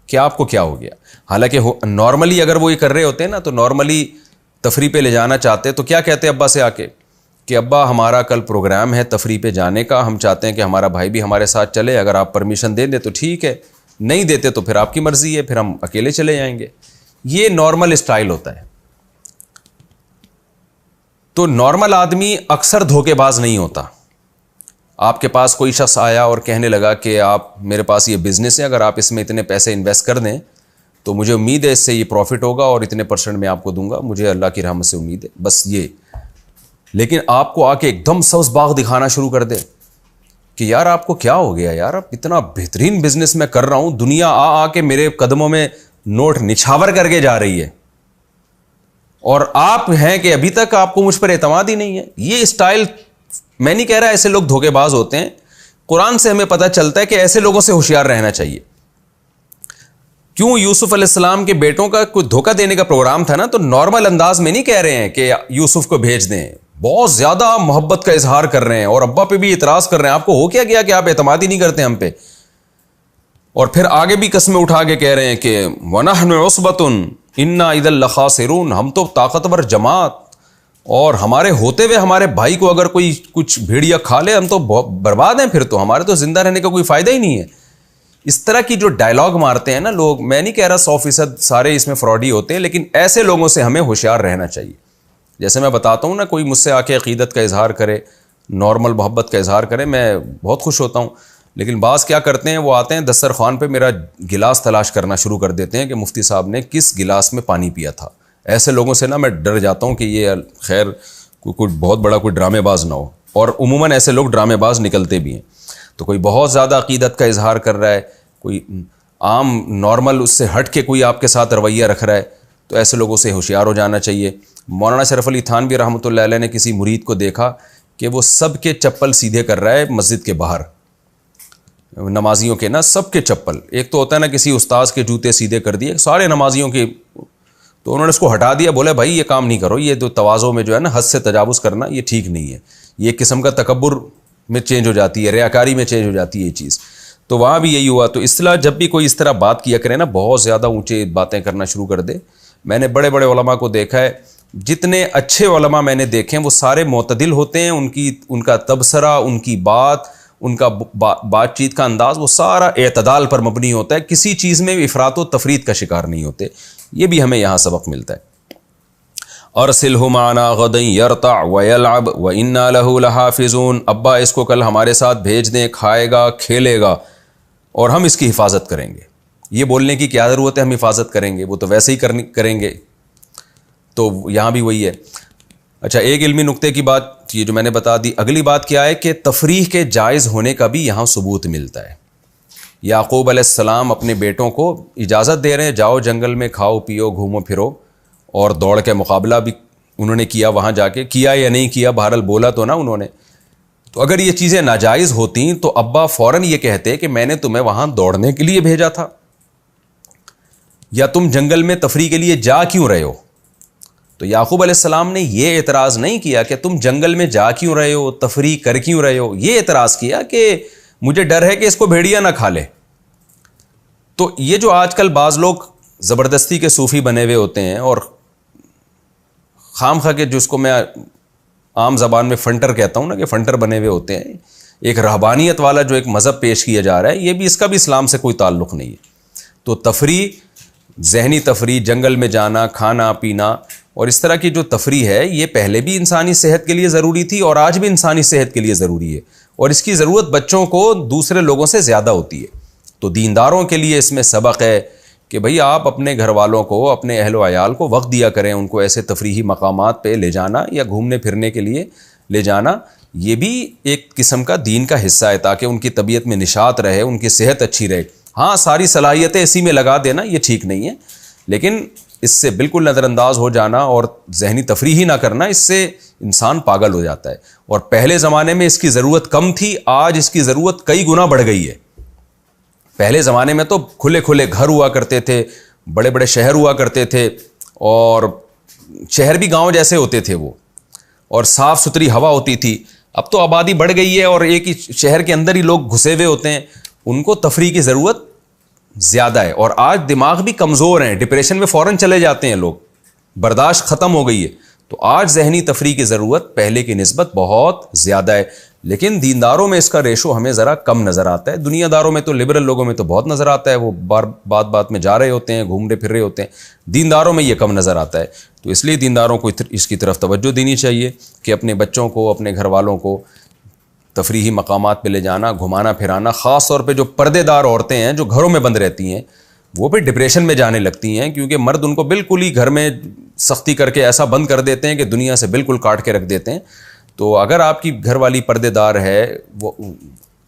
کہ آپ کو کیا ہو گیا۔ حالانکہ نارملی اگر وہ یہ کر رہے ہوتے ہیں نا، تو نارملی تفریح پہ لے جانا چاہتے تو کیا کہتے ابا سے آ کے کہ ابا ہمارا کل پروگرام ہے تفریح پہ جانے کا، ہم چاہتے ہیں کہ ہمارا بھائی بھی ہمارے ساتھ چلے، اگر آپ پرمیشن دے دیں تو ٹھیک ہے، نہیں دیتے تو پھر آپ کی مرضی ہے، پھر ہم اکیلے چلے جائیں گے۔ یہ نارمل اسٹائل ہوتا ہے۔ تو نارمل آدمی اکثر دھوکے باز نہیں ہوتا۔ آپ کے پاس کوئی شخص آیا اور کہنے لگا کہ آپ میرے پاس یہ بزنس ہے، اگر آپ اس میں اتنے پیسے انویسٹ کر دیں تو مجھے امید ہے اس سے یہ پروفٹ ہوگا اور اتنے % میں آپ کو دوں گا، مجھے اللہ کی رحمت سے امید ہے، بس یہ۔ لیکن آپ کو آ کے ایک دم سبز باغ دکھانا شروع کر دے کہ یار آپ کو کیا ہو گیا یار، اب اتنا بہترین بزنس میں کر رہا ہوں، دنیا آ کے میرے قدموں میں نوٹ نچھاور کر کے جا رہی ہے، اور آپ ہیں کہ ابھی تک آپ کو مجھ پر اعتماد ہی نہیں ہے۔ یہ اسٹائل، میں نہیں کہہ رہا ایسے لوگ دھوکے باز ہوتے ہیں، قرآن سے ہمیں پتہ چلتا ہے کہ ایسے لوگوں سے ہوشیار رہنا چاہیے۔ کیوں؟ یوسف علیہ السلام کے بیٹوں کا کوئی دھوکہ دینے کا پروگرام تھا نا، تو نارمل انداز میں نہیں کہہ رہے ہیں کہ یوسف کو بھیج دیں، بہت زیادہ محبت کا اظہار کر رہے ہیں اور ابا پہ بھی اعتراض کر رہے ہیں، آپ کو ہو کیا گیا کہ آپ اعتماد ہی نہیں کرتے ہم پہ، اور پھر آگے بھی قسمیں اٹھا کے کہہ رہے ہیں کہ وَنَحْنُ عُصْبَةٌ إِنَّا إِذًا لَخَاسِرُونَ، ہم تو طاقتور جماعت، اور ہمارے ہوتے ہوئے ہمارے بھائی کو اگر کوئی کچھ بھیڑیا کھا لے ہم تو برباد ہیں، پھر تو ہمارے تو زندہ رہنے کا کوئی فائدہ ہی نہیں ہے۔ اس طرح کی جو ڈائلاگ مارتے ہیں نا لوگ، میں نہیں کہہ رہا 100% سارے اس میں فراڈی ہوتے ہیں، لیکن ایسے لوگوں سے ہمیں ہوشیار رہنا چاہیے۔ جیسے میں بتاتا ہوں نا، کوئی مجھ سے آ کے عقیدت کا اظہار کرے، نارمل محبت کا اظہار کرے، میں بہت خوش ہوتا ہوں، لیکن بعض کیا کرتے ہیں، وہ آتے ہیں دسترخوان پہ میرا گلاس تلاش کرنا شروع کر دیتے ہیں کہ مفتی صاحب نے کس گلاس میں پانی پیا تھا۔ ایسے لوگوں سے نا میں ڈر جاتا ہوں کہ یہ خیر کوئی بہت بڑا کوئی ڈرامے باز نہ ہو، اور عموماً ایسے لوگ ڈرامے باز نکلتے بھی ہیں۔ تو کوئی بہت زیادہ عقیدت کا اظہار کر رہا ہے، کوئی عام نارمل اس سے ہٹ کے کوئی آپ کے ساتھ رویہ رکھ رہا ہے، تو ایسے لوگوں سے ہوشیار ہو جانا چاہیے۔ مولانا شرف علی تھانوی رحمۃ اللہ علیہ نے کسی مرید کو دیکھا کہ وہ سب کے چپل سیدھے کر رہا ہے مسجد کے باہر، نمازیوں کے نا سب کے چپل، ایک تو ہوتا ہے نا کسی استاذ کے جوتے سیدھے کر دیے سارے نمازیوں کے، تو انہوں نے اس کو ہٹا دیا، بولے بھائی یہ کام نہیں کرو، یہ تو تواضع میں جو ہے نا حد سے تجاوز کرنا یہ ٹھیک نہیں ہے، یہ ایک قسم کا تکبر میں چینج ہو جاتی ہے، ریاکاری میں چینج ہو جاتی ہے یہ چیز۔ تو وہاں بھی یہی ہوا۔ تو اصطلاح جب بھی کوئی اس طرح بات کیا کرے نا، بہت زیادہ اونچے باتیں کرنا شروع کر دے۔ میں نے بڑے بڑے علماء کو دیکھا ہے، جتنے اچھے علماء میں نے دیکھے ہیں وہ سارے معتدل ہوتے ہیں، ان کا تبصرہ، ان کی بات، ان کا بات چیت کا انداز وہ سارا اعتدال پر مبنی ہوتا ہے، کسی چیز میں افراط و تفریط کا شکار نہیں ہوتے۔ یہ بھی ہمیں یہاں سبق ملتا ہے. ارسلہ معنا غدا یرتع ویلعب وانا لہ لحافظون. ابا اس کو کل ہمارے ساتھ بھیج دیں، کھائے گا کھیلے گا اور ہم اس کی حفاظت کریں گے. یہ بولنے کی کیا ضرورت ہے ہم حفاظت کریں گے، وہ تو ویسے ہی کریں گے. تو یہاں بھی وہی ہے. اچھا، ایک علمی نقطے کی بات یہ جو میں نے بتا دی. اگلی بات کیا ہے کہ تفریح کے جائز ہونے کا بھی یہاں ثبوت ملتا ہے. یعقوب علیہ السلام اپنے بیٹوں کو اجازت دے رہے ہیں، جاؤ جنگل میں کھاؤ پیو گھومو پھرو، اور دوڑ کے مقابلہ بھی انہوں نے کیا وہاں جا کے. کیا یا نہیں کیا، بہرحال بولا تو نا انہوں نے. تو اگر یہ چیزیں ناجائز ہوتیں تو ابا فوراً یہ کہتے کہ میں نے تمہیں وہاں دوڑنے کے لیے بھیجا تھا، یا تم جنگل میں تفریح کے لیے جا کیوں رہے ہو. تو یعقوب علیہ السلام نے یہ اعتراض نہیں کیا کہ تم جنگل میں جا کیوں رہے ہو، تفریح کر کیوں رہے ہو. یہ اعتراض کیا کہ مجھے ڈر ہے کہ اس کو بھیڑیا نہ کھا لے. تو یہ جو آج کل بعض لوگ زبردستی کے صوفی بنے ہوئے ہوتے ہیں اور خام خواہ کے جس کو میں عام زبان میں فنٹر کہتا ہوں نا، کہ فنٹر بنے ہوئے ہوتے ہیں، ایک رہبانیت والا جو ایک مذہب پیش کیا جا رہا ہے، یہ بھی اس کا بھی اسلام سے کوئی تعلق نہیں ہے. تو تفریح، ذہنی تفریح، جنگل میں جانا، کھانا پینا اور اس طرح کی جو تفریح ہے، یہ پہلے بھی انسانی صحت کے لیے ضروری تھی اور آج بھی انسانی صحت کے لیے ضروری ہے، اور اس کی ضرورت بچوں کو دوسرے لوگوں سے زیادہ ہوتی ہے. تو دینداروں کے لیے اس میں سبق ہے کہ بھئی آپ اپنے گھر والوں کو، اپنے اہل و عیال کو وقت دیا کریں، ان کو ایسے تفریحی مقامات پہ لے جانا یا گھومنے پھرنے کے لیے لے جانا، یہ بھی ایک قسم کا دین کا حصہ ہے، تاکہ ان کی طبیعت میں نشاط رہے، ان کی صحت اچھی رہے. ہاں، ساری صلاحیتیں اسی میں لگا دینا یہ ٹھیک نہیں ہے، لیکن اس سے بالکل نظر انداز ہو جانا اور ذہنی تفریح ہی نہ کرنا، اس سے انسان پاگل ہو جاتا ہے. اور پہلے زمانے میں اس کی ضرورت کم تھی، آج اس کی ضرورت کئی گنا بڑھ گئی ہے. پہلے زمانے میں تو کھلے کھلے گھر ہوا کرتے تھے، بڑے بڑے شہر ہوا کرتے تھے، اور شہر بھی گاؤں جیسے ہوتے تھے وہ، اور صاف ستھری ہوا ہوتی تھی. اب تو آبادی بڑھ گئی ہے اور ایک ہی شہر کے اندر ہی لوگ گھسے ہوئے ہوتے ہیں، ان کو تفریح کی ضرورت زیادہ ہے. اور آج دماغ بھی کمزور ہیں، ڈپریشن میں فوراً چلے جاتے ہیں لوگ، برداشت ختم ہو گئی ہے. تو آج ذہنی تفریح کی ضرورت پہلے کی نسبت بہت زیادہ ہے، لیکن دینداروں میں اس کا ریشو ہمیں ذرا کم نظر آتا ہے. دنیا داروں میں تو، لبرل لوگوں میں تو بہت نظر آتا ہے، وہ بات بات میں جا رہے ہوتے ہیں، گھوم رہے پھر رہے ہوتے ہیں. دینداروں میں یہ کم نظر آتا ہے. تو اس لیے دینداروں کو اس کی طرف توجہ دینی چاہیے کہ اپنے بچوں کو، اپنے گھر والوں کو تفریحی مقامات پہ لے جانا، گھمانا پھرانا. خاص طور پہ جو پردے دار عورتیں ہیں جو گھروں میں بند رہتی ہیں، وہ پھر ڈپریشن میں جانے لگتی ہیں، کیونکہ مرد ان کو بالکل ہی گھر میں سختی کر کے ایسا بند کر دیتے ہیں کہ دنیا سے بالکل کاٹ کے رکھ دیتے ہیں. تو اگر آپ کی گھر والی پردے دار ہے، وہ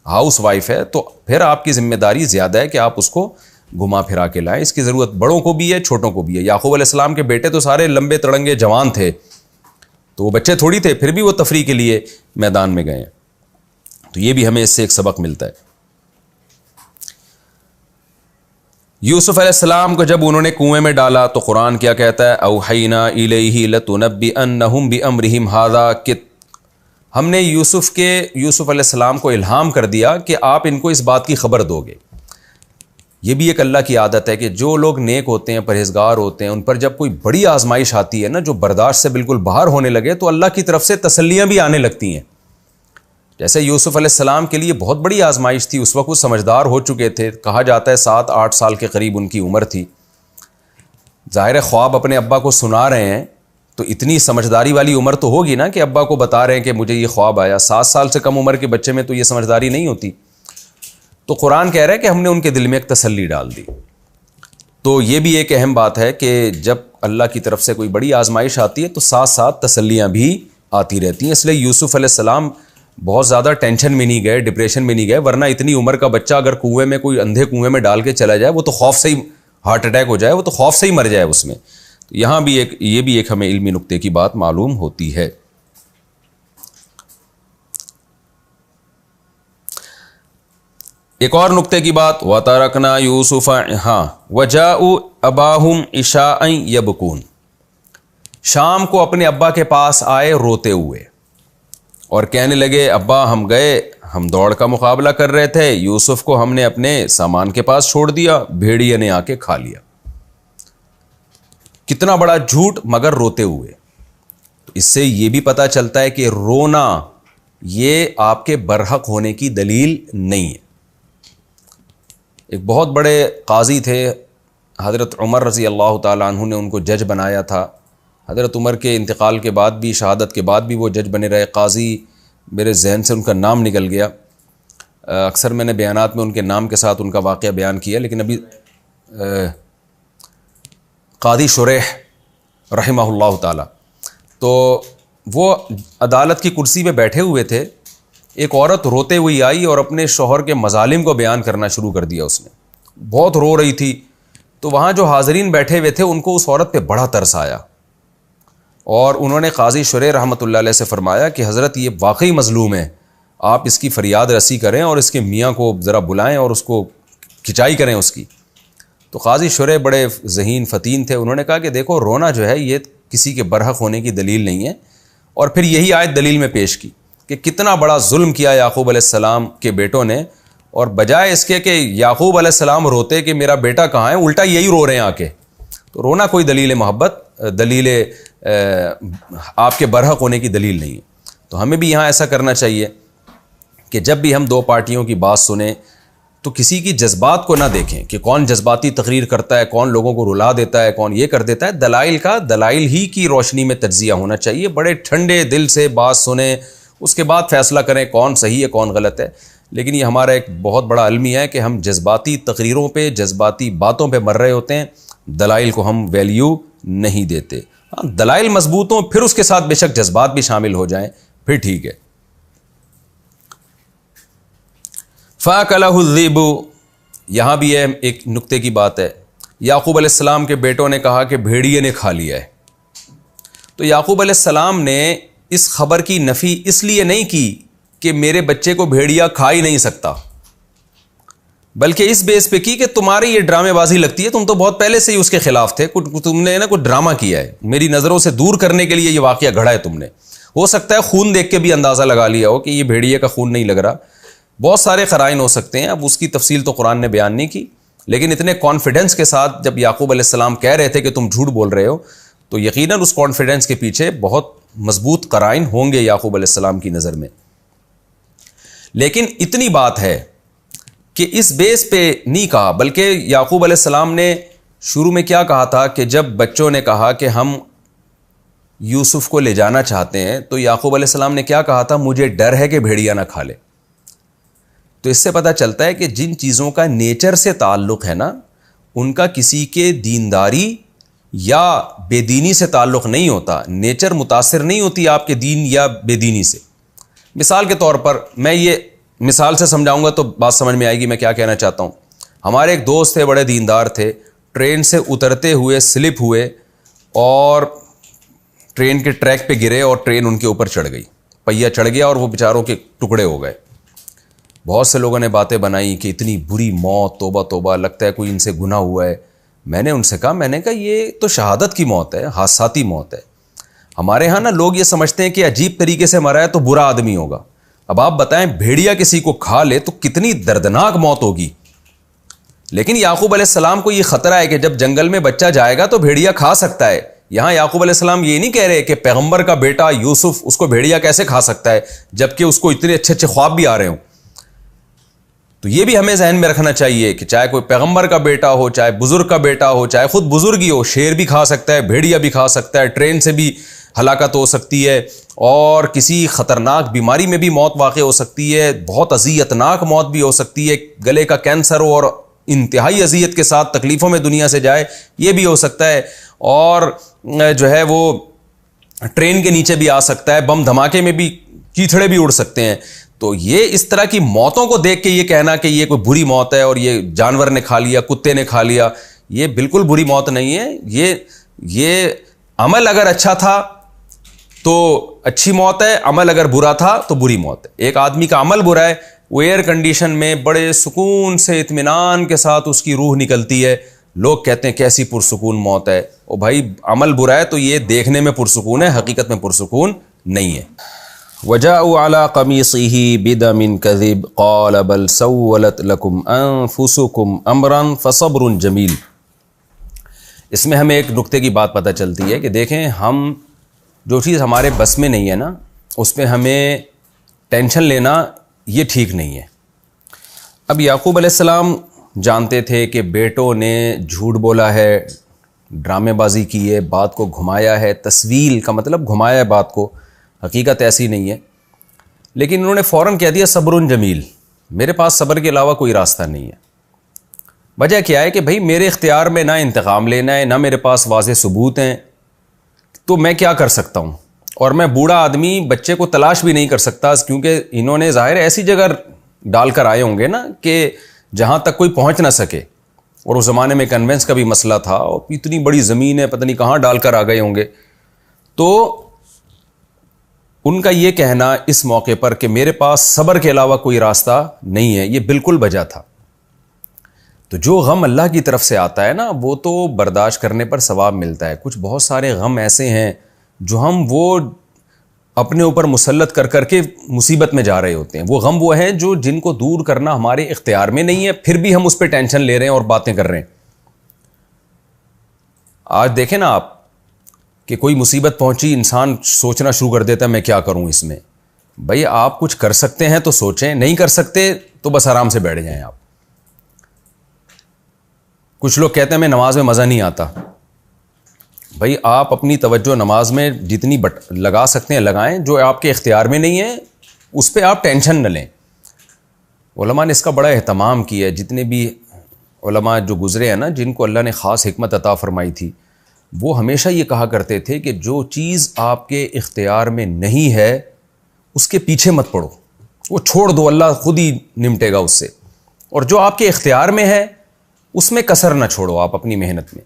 ہاؤس وائف ہے، تو پھر آپ کی ذمہ داری زیادہ ہے کہ آپ اس کو گھما پھرا کے لائیں. اس کی ضرورت بڑوں کو بھی ہے، چھوٹوں کو بھی ہے. یعقوب علیہ السلام کے بیٹے تو سارے لمبے تڑنگے جوان تھے، تو وہ بچے تھوڑی تھے، پھر بھی وہ تفریح کے لیے میدان میں گئے ہیں. تو یہ بھی ہمیں اس سے ایک سبق ملتا ہے. یوسف علیہ السلام کو جب انہوں نے کنویں میں ڈالا تو قرآن کیا کہتا ہے؟ اوحینا الیہ لتنبئنہم بامرہم ھذا، کہ ہم نے یوسف علیہ السلام کو الہام کر دیا کہ آپ ان کو اس بات کی خبر دو گے. یہ بھی ایک اللہ کی عادت ہے کہ جو لوگ نیک ہوتے ہیں، پرہیزگار ہوتے ہیں، ان پر جب کوئی بڑی آزمائش آتی ہے نا، جو برداشت سے بالکل باہر ہونے لگے، تو اللہ کی طرف سے تسلیاں بھی آنے لگتی ہیں. جیسے یوسف علیہ السلام کے لیے بہت بڑی آزمائش تھی، اس وقت وہ سمجھدار ہو چکے تھے، کہا جاتا ہے 7-8 سال کے قریب ان کی عمر تھی. ظاہر خواب اپنے ابا کو سنا رہے ہیں، تو اتنی سمجھداری والی عمر تو ہوگی نا کہ ابا کو بتا رہے ہیں کہ مجھے یہ خواب آیا. 7 سال سے کم عمر کے بچے میں تو یہ سمجھداری نہیں ہوتی. تو قرآن کہہ رہا ہے کہ ہم نے ان کے دل میں ایک تسلی ڈال دی. تو یہ بھی ایک اہم بات ہے کہ جب اللہ کی طرف سے کوئی بڑی آزمائش آتی ہے تو ساتھ ساتھ تسلیاں بھی آتی رہتی ہیں. اس لیے یوسف علیہ السلام بہت زیادہ ٹینشن میں نہیں گئے، ڈپریشن میں نہیں گئے، ورنہ اتنی عمر کا بچہ اگر کنویں میں، کوئی اندھے کنویں میں ڈال کے چلا جائے، وہ تو خوف سے ہی ہارٹ اٹیک ہو جائے، وہ تو خوف سے ہی مر جائے اس میں. تو یہاں بھی یہ بھی ایک ہمیں علمی نقطے کی بات معلوم ہوتی ہے. ایک اور نقطے کی بات، وَتَرَكْنَا يُوسُفَ وَجَاءُوا أَبَاهُمْ عِشَاءً يَبْكُونَ، شام کو اپنے ابا کے پاس آئے روتے ہوئے اور کہنے لگے ابا ہم گئے، ہم دوڑ کا مقابلہ کر رہے تھے، یوسف کو ہم نے اپنے سامان کے پاس چھوڑ دیا، بھیڑیے نے آ کے کھا لیا. کتنا بڑا جھوٹ، مگر روتے ہوئے. تو اس سے یہ بھی پتہ چلتا ہے کہ رونا یہ آپ کے برحق ہونے کی دلیل نہیں ہے. ایک بہت بڑے قاضی تھے حضرت عمر رضی اللہ تعالیٰ عنہ نے ان کو جج بنایا تھا. حضرت عمر کے انتقال کے بعد بھی، شہادت کے بعد بھی وہ جج بنے رہے. قاضی میرے ذہن سے ان کا نام نکل گیا، اکثر میں نے بیانات میں ان کے نام کے ساتھ ان کا واقعہ بیان کیا، لیکن ابھی قاضی شریح رحمہ اللہ تعالی. تو وہ عدالت کی کرسی پہ بیٹھے ہوئے تھے، ایک عورت روتے ہوئی آئی اور اپنے شوہر کے مظالم کو بیان کرنا شروع کر دیا. اس نے بہت رو رہی تھی، تو وہاں جو حاضرین بیٹھے ہوئے تھے ان کو اس عورت پہ بڑا ترس آیا، اور انہوں نے قاضی شریح رحمۃ اللہ علیہ سے فرمایا کہ حضرت یہ واقعی مظلوم ہے، آپ اس کی فریاد رسی کریں اور اس کے میاں کو ذرا بلائیں اور اس کو کھچائی کریں اس کی. تو قاضی شریح بڑے ذہین فتین تھے، انہوں نے کہا کہ دیکھو رونا جو ہے یہ کسی کے برحق ہونے کی دلیل نہیں ہے. اور پھر یہی آیت دلیل میں پیش کی کہ کتنا بڑا ظلم کیا یعقوب علیہ السلام کے بیٹوں نے، اور بجائے اس کے کہ یعقوب علیہ السلام روتے کہ میرا بیٹا کہاں ہے، الٹا یہی رو رہے ہیں آ کے. تو رونا کوئی دلیل محبت، دلیل آپ کے برحق ہونے کی دلیل نہیں ہے. تو ہمیں بھی یہاں ایسا کرنا چاہیے کہ جب بھی ہم دو پارٹیوں کی بات سنیں تو کسی کی جذبات کو نہ دیکھیں کہ کون جذباتی تقریر کرتا ہے، کون لوگوں کو رلا دیتا ہے، کون یہ کر دیتا ہے. دلائل ہی کی روشنی میں تجزیہ ہونا چاہیے. بڑے ٹھنڈے دل سے بات سنیں، اس کے بعد فیصلہ کریں کون صحیح ہے کون غلط ہے. لیکن یہ ہمارا ایک بہت بڑا المیہ ہے کہ ہم جذباتی تقریروں پہ، جذباتی باتوں پہ مر رہے ہوتے ہیں، دلائل کو ہم ویلیو نہیں دیتے. ہاں دلائل مضبوط ہوں پھر اس کے ساتھ بے شک جذبات بھی شامل ہو جائیں، پھر ٹھیک ہے. فَأَكَلَهُ الذِّئْبُ، یہاں بھی ہے ایک نکتے کی بات ہے. یعقوب علیہ السلام کے بیٹوں نے کہا کہ بھیڑیے نے کھا لیا ہے. تو یعقوب علیہ السلام نے اس خبر کی نفی اس لیے نہیں کی کہ میرے بچے کو بھیڑیا کھا ہی نہیں سکتا، بلکہ اس بیس پہ کی کہ تمہاری یہ ڈرامے بازی لگتی ہے، تم تو بہت پہلے سے ہی اس کے خلاف تھے، تم نے نا کوئی ڈرامہ کیا ہے، میری نظروں سے دور کرنے کے لیے یہ واقعہ گھڑا ہے تم نے. ہو سکتا ہے خون دیکھ کے بھی اندازہ لگا لیا ہو کہ یہ بھیڑیے کا خون نہیں لگ رہا، بہت سارے قرائن ہو سکتے ہیں. اب اس کی تفصیل تو قرآن نے بیان نہیں کی، لیکن اتنے کانفیڈنس کے ساتھ جب یعقوب علیہ السلام کہہ رہے تھے کہ تم جھوٹ بول رہے ہو، تو یقیناً اس کانفیڈنس کے پیچھے بہت مضبوط قرائن ہوں گے یعقوب علیہ السلام کی نظر میں. لیکن اتنی بات ہے کہ اس بیس پہ نہیں کہا، بلکہ یعقوب علیہ السلام نے شروع میں کیا کہا تھا کہ جب بچوں نے کہا کہ ہم یوسف کو لے جانا چاہتے ہیں، تو یعقوب علیہ السلام نے کیا کہا تھا، مجھے ڈر ہے کہ بھیڑیا نہ کھا لے. تو اس سے پتہ چلتا ہے کہ جن چیزوں کا نیچر سے تعلق ہے نا، ان کا کسی کے دینداری یا بے دینی سے تعلق نہیں ہوتا. نیچر متاثر نہیں ہوتی آپ کے دین یا بے دینی سے. مثال کے طور پر میں یہ مثال سے سمجھاؤں گا تو بات سمجھ میں آئے گی میں کیا کہنا چاہتا ہوں. ہمارے ایک دوست تھے، بڑے دیندار تھے، ٹرین سے اترتے ہوئے سلپ ہوئے اور ٹرین کے ٹریک پہ گرے اور ٹرین ان کے اوپر چڑھ گئی، پہیہ چڑھ گیا اور وہ بیچاروں کے ٹکڑے ہو گئے. بہت سے لوگوں نے باتیں بنائی کہ اتنی بری موت، توبہ توبہ، لگتا ہے کوئی ان سے گناہ ہوا ہے. میں نے ان سے کہا یہ تو شہادت کی موت ہے، حادثاتی موت ہے. ہمارے ہاں نا لوگ یہ سمجھتے ہیں کہ عجیب طریقے سے مرا ہے تو برا آدمی ہوگا. اب آپ بتائیں بھیڑیا کسی کو کھا لے تو کتنی دردناک موت ہوگی. لیکن یعقوب علیہ السلام کو یہ خطرہ ہے کہ جب جنگل میں بچہ جائے گا تو بھیڑیا کھا سکتا ہے. یہاں یعقوب علیہ السلام یہ نہیں کہہ رہے کہ پیغمبر کا بیٹا یوسف اس کو بھیڑیا کیسے کھا سکتا ہے جبکہ اس کو اتنے اچھے اچھے خواب بھی آ رہے ہوں. تو یہ بھی ہمیں ذہن میں رکھنا چاہیے کہ چاہے کوئی پیغمبر کا بیٹا ہو، چاہے بزرگ کا بیٹا ہو، چاہے خود بزرگ ہی ہو، شیر بھی کھا سکتا ہے، بھیڑیا بھی کھا سکتا ہے، ٹرین سے بھی ہلاکت ہو سکتی ہے، اور کسی خطرناک بیماری میں بھی موت واقع ہو سکتی ہے، بہت اذیتناک موت بھی ہو سکتی ہے، گلے کا کینسر ہو اور انتہائی اذیت کے ساتھ تکلیفوں میں دنیا سے جائے، یہ بھی ہو سکتا ہے. اور جو ہے وہ ٹرین کے نیچے بھی آ سکتا ہے، بم دھماکے میں بھی چیتھڑے بھی اڑ سکتے ہیں. تو یہ اس طرح کی موتوں کو دیکھ کے یہ کہنا کہ یہ کوئی بری موت ہے اور یہ جانور نے کھا لیا، کتے نے کھا لیا، یہ بالکل بری موت نہیں ہے. یہ عمل اگر اچھا تھا تو اچھی موت ہے، عمل اگر برا تھا تو بری موت ہے. ایک آدمی کا عمل برا ہے، وہ ایئر کنڈیشن میں بڑے سکون سے اطمینان کے ساتھ اس کی روح نکلتی ہے، لوگ کہتے ہیں کیسی پرسکون موت ہے. او بھائی عمل برا ہے تو یہ دیکھنے میں پرسکون ہے، حقیقت میں پرسکون نہیں ہے. وَجَاءُوا عَلَىٰ قَمِيصِهِ بِدَمٍ كَذِبٍ قَالَ بَلْ سَوَّلَتْ لَكُمْ أَنفُسُكُمْ أَمْرًا فَصَبْرٌ جَمِيلٌ. اس میں ہمیں ایک نکتے کی بات پتہ چلتی ہے کہ دیکھیں ہم جو چیز ہمارے بس میں نہیں ہے نا اس پہ ہمیں ٹینشن لینا یہ ٹھیک نہیں ہے. اب یعقوب علیہ السلام جانتے تھے کہ بیٹوں نے جھوٹ بولا ہے, ڈرامے بازی کی ہے, بات کو گھمایا ہے. تسویل کا مطلب گھمایا ہے بات کو, حقیقت ایسی نہیں ہے. لیکن انہوں نے فوراً کہہ دیا صبر جمیل, میرے پاس صبر کے علاوہ کوئی راستہ نہیں ہے. وجہ کیا ہے کہ بھائی میرے اختیار میں نہ انتقام لینا ہے, نہ میرے پاس واضح ثبوت ہیں, تو میں کیا کر سکتا ہوں. اور میں بوڑھا آدمی بچے کو تلاش بھی نہیں کر سکتا, کیونکہ انہوں نے ظاہر ایسی جگہ ڈال کر آئے ہوں گے نا کہ جہاں تک کوئی پہنچ نہ سکے. اور اس زمانے میں کنوینس کا بھی مسئلہ تھا, اور اتنی بڑی زمین ہے, پتہ نہیں کہاں ڈال کر آ گئے ہوں گے. تو ان کا یہ کہنا اس موقع پر کہ میرے پاس صبر کے علاوہ کوئی راستہ نہیں ہے, یہ بالکل بجا تھا. تو جو غم اللہ کی طرف سے آتا ہے نا, وہ تو برداشت کرنے پر ثواب ملتا ہے. کچھ بہت سارے غم ایسے ہیں جو ہم وہ اپنے اوپر مسلط کر کر کے مصیبت میں جا رہے ہوتے ہیں. وہ غم وہ ہیں جو جن کو دور کرنا ہمارے اختیار میں نہیں ہے, پھر بھی ہم اس پہ ٹینشن لے رہے ہیں اور باتیں کر رہے ہیں. آج دیکھیں نا آپ کہ کوئی مصیبت پہنچی, انسان سوچنا شروع کر دیتا ہے میں کیا کروں اس میں. بھائی آپ کچھ کر سکتے ہیں تو سوچیں, نہیں کر سکتے تو بس آرام سے بیٹھ جائیں آپ. کچھ لوگ کہتے ہیں میں نماز میں مزہ نہیں آتا. بھائی آپ اپنی توجہ نماز میں جتنی لگا سکتے ہیں لگائیں, جو آپ کے اختیار میں نہیں ہے اس پہ آپ ٹینشن نہ لیں. علماء نے اس کا بڑا اہتمام کیا ہے. جتنے بھی علماء جو گزرے ہیں نا, جن کو اللہ نے خاص حکمت عطا فرمائی تھی, وہ ہمیشہ یہ کہا کرتے تھے کہ جو چیز آپ کے اختیار میں نہیں ہے اس کے پیچھے مت پڑو, وہ چھوڑ دو, اللہ خود ہی نمٹے گا اس سے. اور جو آپ کے اختیار میں ہے اس میں کسر نہ چھوڑو آپ اپنی محنت میں.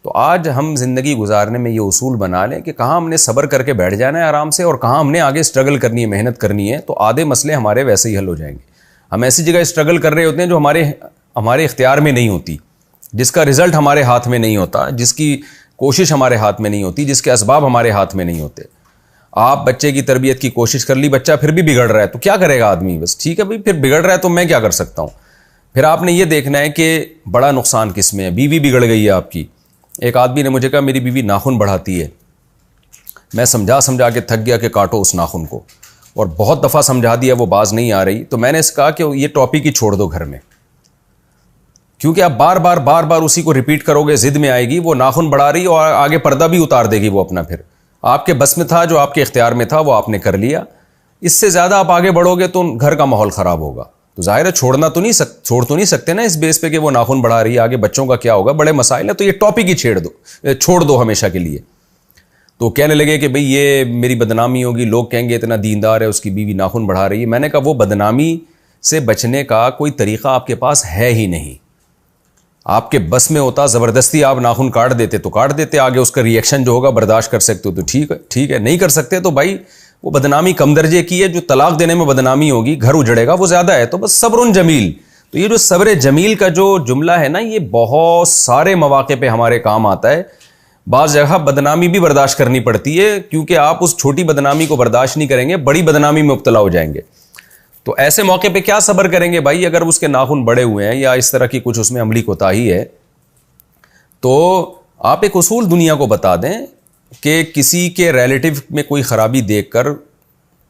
تو آج ہم زندگی گزارنے میں یہ اصول بنا لیں کہ کہاں ہم نے صبر کر کے بیٹھ جانا ہے آرام سے, اور کہاں ہم نے آگے اسٹرگل کرنی ہے, محنت کرنی ہے. تو آدھے مسئلے ہمارے ویسے ہی حل ہو جائیں گے. ہم ایسی جگہ اسٹرگل کر رہے ہوتے ہیں جو ہمارے اختیار میں نہیں ہوتی, جس کا رزلٹ ہمارے ہاتھ میں نہیں ہوتا, جس کی کوشش ہمارے ہاتھ میں نہیں ہوتی, جس کے اسباب ہمارے ہاتھ میں نہیں ہوتے. آپ بچے کی تربیت کی کوشش کر لی, بچہ پھر بھی بگڑ رہا ہے, تو کیا کرے گا آدمی؟ بس ٹھیک ہے بھائی, پھر بگڑ رہا ہے تو میں کیا کر سکتا ہوں. پھر آپ نے یہ دیکھنا ہے کہ بڑا نقصان کس میں ہے. بیوی بگڑ گئی ہے آپ کی. ایک آدمی نے مجھے کہا میری بیوی ناخن بڑھاتی ہے. میں سمجھا کے تھک گیا کہ کاٹو اس ناخن کو, اور بہت دفعہ سمجھا دیا, وہ باز نہیں آ رہی. تو میں نے اس کہا کہ یہ ٹاپک ہی چھوڑ دو گھر میں, کیونکہ آپ بار بار اسی کو ریپیٹ کرو گے, ضد میں آئے گی, وہ ناخن بڑھا رہی اور آگے پردہ بھی اتار دے گی وہ اپنا. پھر آپ کے بس میں تھا, جو آپ کے اختیار میں تھا وہ آپ نے کر لیا. اس سے زیادہ آپ آگے بڑھو گے تو گھر کا ماحول خراب ہوگا. تو ظاہر ہے چھوڑ تو نہیں سکتے نا اس بیس پہ کہ وہ ناخن بڑھا رہی ہے, آگے بچوں کا کیا ہوگا, بڑے مسائل ہیں. تو یہ ٹاپک ہی چھوڑ دو ہمیشہ کے لیے. تو کہنے لگے کہ بھئی یہ میری بدنامی ہوگی, لوگ کہیں گے اتنا دیندار ہے, اس کی بیوی ناخن بڑھا رہی ہے. میں نے کہا وہ بدنامی سے بچنے کا کوئی طریقہ آپ کے پاس ہے ہی نہیں. آپ کے بس میں ہوتا زبردستی آپ ناخن کاٹ دیتے تو کاٹ دیتے, آگے اس کا ری ایکشن جو ہوگا برداشت کر سکتے ہو تو ٹھیک ہے, نہیں کر سکتے تو بھائی وہ بدنامی کم درجے کی ہے. جو طلاق دینے میں بدنامی ہوگی, گھر اجڑے گا, وہ زیادہ ہے. تو بس صبر جمیل. تو یہ جو صبر جمیل کا جو جملہ ہے نا, یہ بہت سارے مواقع پہ ہمارے کام آتا ہے. بعض جگہ بدنامی بھی برداشت کرنی پڑتی ہے, کیونکہ آپ اس چھوٹی بدنامی کو برداشت نہیں کریں گے, بڑی بدنامی میں مبتلا ہو جائیں گے. تو ایسے موقع پہ کیا صبر کریں گے بھائی؟ اگر اس کے ناخن بڑے ہوئے ہیں یا اس طرح کی کچھ اس میں عملی کوتاہی ہے, تو آپ ایک اصول دنیا کو بتا دیں کہ کسی کے ریلیٹو میں کوئی خرابی دیکھ کر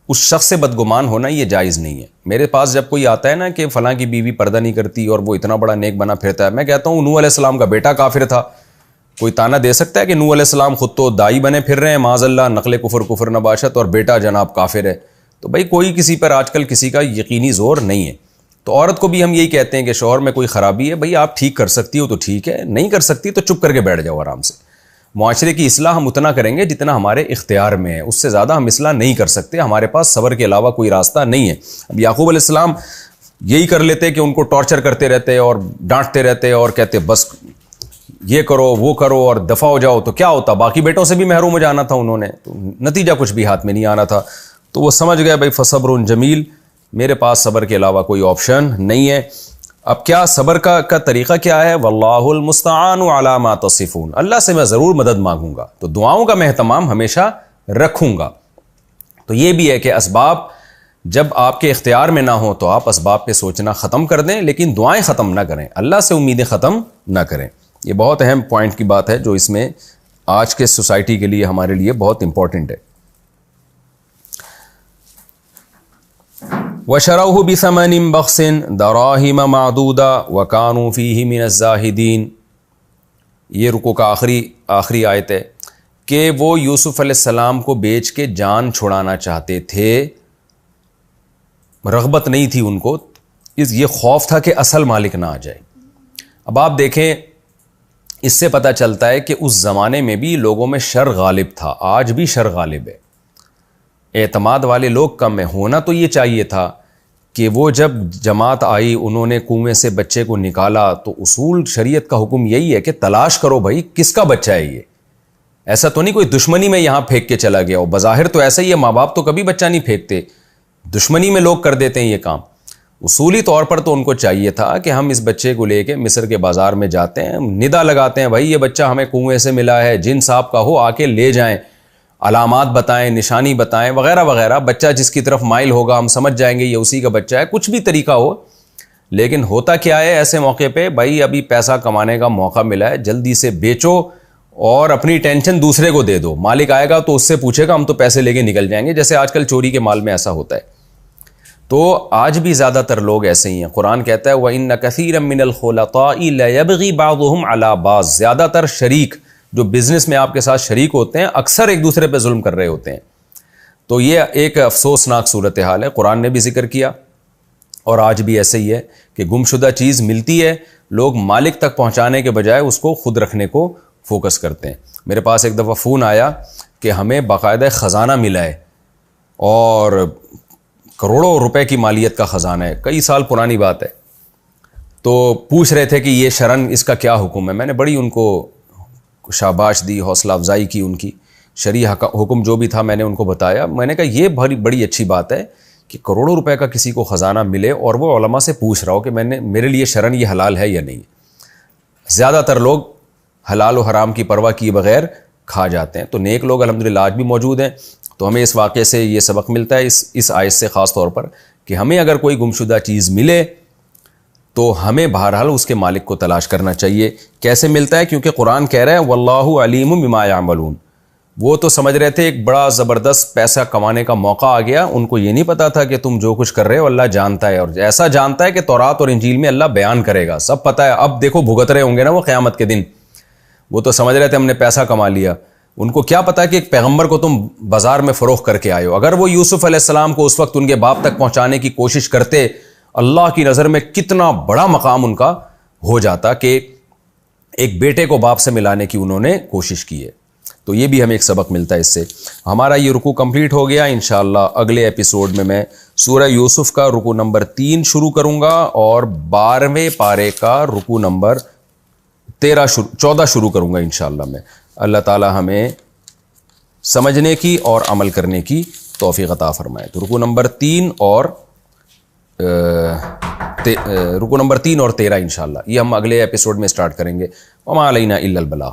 اس شخص سے بدگمان ہونا یہ جائز نہیں ہے. میرے پاس جب کوئی آتا ہے نا کہ فلاں کی بیوی پردہ نہیں کرتی اور وہ اتنا بڑا نیک بنا پھرتا ہے, میں کہتا ہوں نوح علیہ السلام کا بیٹا کافر تھا. کوئی تانا دے سکتا ہے کہ نوح علیہ السلام خود تو دائی بنے پھر رہے ہیں, معاذ اللہ, نقل کفر نباشت, اور بیٹا جناب کافر ہے. تو بھائی کوئی کسی پر آج کل کسی کا یقینی زور نہیں ہے. تو عورت کو بھی ہم یہی کہتے ہیں کہ شوہر میں کوئی خرابی ہے, بھئی آپ ٹھیک کر سکتی ہو تو ٹھیک ہے, نہیں کر سکتی تو چپ کر کے بیٹھ جاؤ آرام سے. معاشرے کی اصلاح ہم اتنا کریں گے جتنا ہمارے اختیار میں ہے, اس سے زیادہ ہم اصلاح نہیں کر سکتے. ہمارے پاس صبر کے علاوہ کوئی راستہ نہیں ہے. اب یعقوب علیہ السلام یہی کر لیتے کہ ان کو ٹارچر کرتے رہتے اور ڈانٹتے رہتے اور کہتے بس یہ کرو وہ کرو اور دفع ہو جاؤ, تو کیا ہوتا؟ باقی بیٹوں سے بھی محروم ہو جانا تھا انہوں نے, تو نتیجہ کچھ بھی ہاتھ میں نہیں آنا تھا. تو وہ سمجھ گئے بھائی فصبر جمیل, میرے پاس صبر کے علاوہ کوئی آپشن نہیں ہے. اب کیا صبر کا طریقہ کیا ہے؟ واللہ المستعان علی ما تصفون, اللہ سے میں ضرور مدد مانگوں گا, تو دعاؤں کا میں اہتمام ہمیشہ رکھوں گا. تو یہ بھی ہے کہ اسباب جب آپ کے اختیار میں نہ ہوں تو آپ اسباب پہ سوچنا ختم کر دیں, لیکن دعائیں ختم نہ کریں, اللہ سے امیدیں ختم نہ کریں. یہ بہت اہم پوائنٹ کی بات ہے جو اس میں آج کے سوسائٹی کے لیے ہمارے لیے بہت امپورٹنٹ ہے. وشروه بثمن بخس دراهم معدودہ وكانوا فيه من الزاہدین. یہ رکوع کا آخری آیت ہے کہ وہ یوسف علیہ السلام کو بیچ کے جان چھڑانا چاہتے تھے. رغبت نہیں تھی ان کو، یہ خوف تھا کہ اصل مالک نہ آ جائے. اب آپ دیکھیں، اس سے پتہ چلتا ہے کہ اس زمانے میں بھی لوگوں میں شر غالب تھا، آج بھی شر غالب ہے. اعتماد والے لوگ کم ہیں. ہونا تو یہ چاہیے تھا کہ وہ جب جماعت آئی، انہوں نے کنویں سے بچے کو نکالا، تو اصول شریعت کا حکم یہی ہے کہ تلاش کرو بھائی کس کا بچہ ہے یہ. ایسا تو نہیں کوئی دشمنی میں یہاں پھینک کے چلا گیا. اور بظاہر تو ایسا ہی ہے، ماں باپ تو کبھی بچہ نہیں پھینکتے، دشمنی میں لوگ کر دیتے ہیں یہ کام. اصولی طور پر تو ان کو چاہیے تھا کہ ہم اس بچے کو لے کے مصر کے بازار میں جاتے ہیں، ندا لگاتے ہیں بھائی یہ بچہ ہمیں کنویں سے ملا ہے، جن صاحب کا ہو آ کے لے جائیں، علامات بتائیں، نشانی بتائیں وغیرہ وغیرہ. بچہ جس کی طرف مائل ہوگا ہم سمجھ جائیں گے یہ اسی کا بچہ ہے، کچھ بھی طریقہ ہو. لیکن ہوتا کیا ہے ایسے موقع پہ، بھائی ابھی پیسہ کمانے کا موقع ملا ہے، جلدی سے بیچو اور اپنی ٹینشن دوسرے کو دے دو. مالک آئے گا تو اس سے پوچھے گا، ہم تو پیسے لے کے نکل جائیں گے، جیسے آج کل چوری کے مال میں ایسا ہوتا ہے. تو آج بھی زیادہ تر لوگ ایسے ہی ہیں. قرآن کہتا ہے وَإِنَّ كَثِيرًا مِّنَ الْخُلَطَاءِ لَيَبْغِي بَعْضُهُمْ عَلَى بَعْضٍ. زیادہ تر شریک جو بزنس میں آپ کے ساتھ شریک ہوتے ہیں اکثر ایک دوسرے پہ ظلم کر رہے ہوتے ہیں. تو یہ ایک افسوسناک صورتحال ہے، قرآن نے بھی ذکر کیا. اور آج بھی ایسے ہی ہے کہ گمشدہ چیز ملتی ہے، لوگ مالک تک پہنچانے کے بجائے اس کو خود رکھنے کو فوکس کرتے ہیں. میرے پاس ایک دفعہ فون آیا کہ ہمیں باقاعدہ خزانہ ملا ہے اور کروڑوں روپے کی مالیت کا خزانہ ہے، کئی سال پرانی بات ہے. تو پوچھ رہے تھے کہ یہ شرن اس کا کیا حکم ہے. میں نے بڑی ان کو شاباش دی، حوصلہ افزائی کی، ان کی شرعی حکم جو بھی تھا میں نے ان کو بتایا. میں نے کہا یہ بڑی اچھی بات ہے کہ کروڑوں روپے کا کسی کو خزانہ ملے اور وہ علماء سے پوچھ رہا ہو کہ میرے لیے شرن یہ حلال ہے یا نہیں. زیادہ تر لوگ حلال و حرام کی پرواہ کیے بغیر کھا جاتے ہیں. تو نیک لوگ الحمدللہ آج بھی موجود ہیں. تو ہمیں اس واقعے سے یہ سبق ملتا ہے، اس آیت سے خاص طور پر، کہ ہمیں اگر کوئی گمشدہ چیز ملے تو ہمیں بہرحال اس کے مالک کو تلاش کرنا چاہیے. کیسے ملتا ہے؟ کیونکہ قرآن کہہ رہا ہے واللہ علیم بما یعملون. وہ تو سمجھ رہے تھے ایک بڑا زبردست پیسہ کمانے کا موقع آ گیا، ان کو یہ نہیں پتا تھا کہ تم جو کچھ کر رہے ہو اللہ جانتا ہے، اور ایسا جانتا ہے کہ تورات اور انجیل میں اللہ بیان کرے گا، سب پتہ ہے. اب دیکھو بھگت رہے ہوں گے نا وہ قیامت کے دن. وہ تو سمجھ رہے تھے ہم نے پیسہ کما لیا، ان کو کیا پتا کہ ایک پیغمبر کو تم بازار میں فروخت کر کے آئے ہو. اگر وہ یوسف علیہ السلام کو اس وقت ان کے باپ تک پہنچانے کی کوشش کرتے، اللہ کی نظر میں کتنا بڑا مقام ان کا ہو جاتا کہ ایک بیٹے کو باپ سے ملانے کی انہوں نے کوشش کی ہے. تو یہ بھی ہمیں ایک سبق ملتا ہے اس سے. ہمارا یہ رکوع کمپلیٹ ہو گیا. انشاءاللہ اگلے ایپیسوڈ میں سورہ یوسف کا رکوع نمبر 3 شروع کروں گا اور 12ویں پارے کا رکوع نمبر 14 شروع کروں گا انشاءاللہ میں. اللہ تعالی ہمیں سمجھنے کی اور عمل کرنے کی توفیق عطا فرمائے. تو رکوع نمبر 3 اور 13 انشاءاللہ یہ ہم اگلے ایپیسوڈ میں سٹارٹ کریں گے. وما علینا الا البلاغ.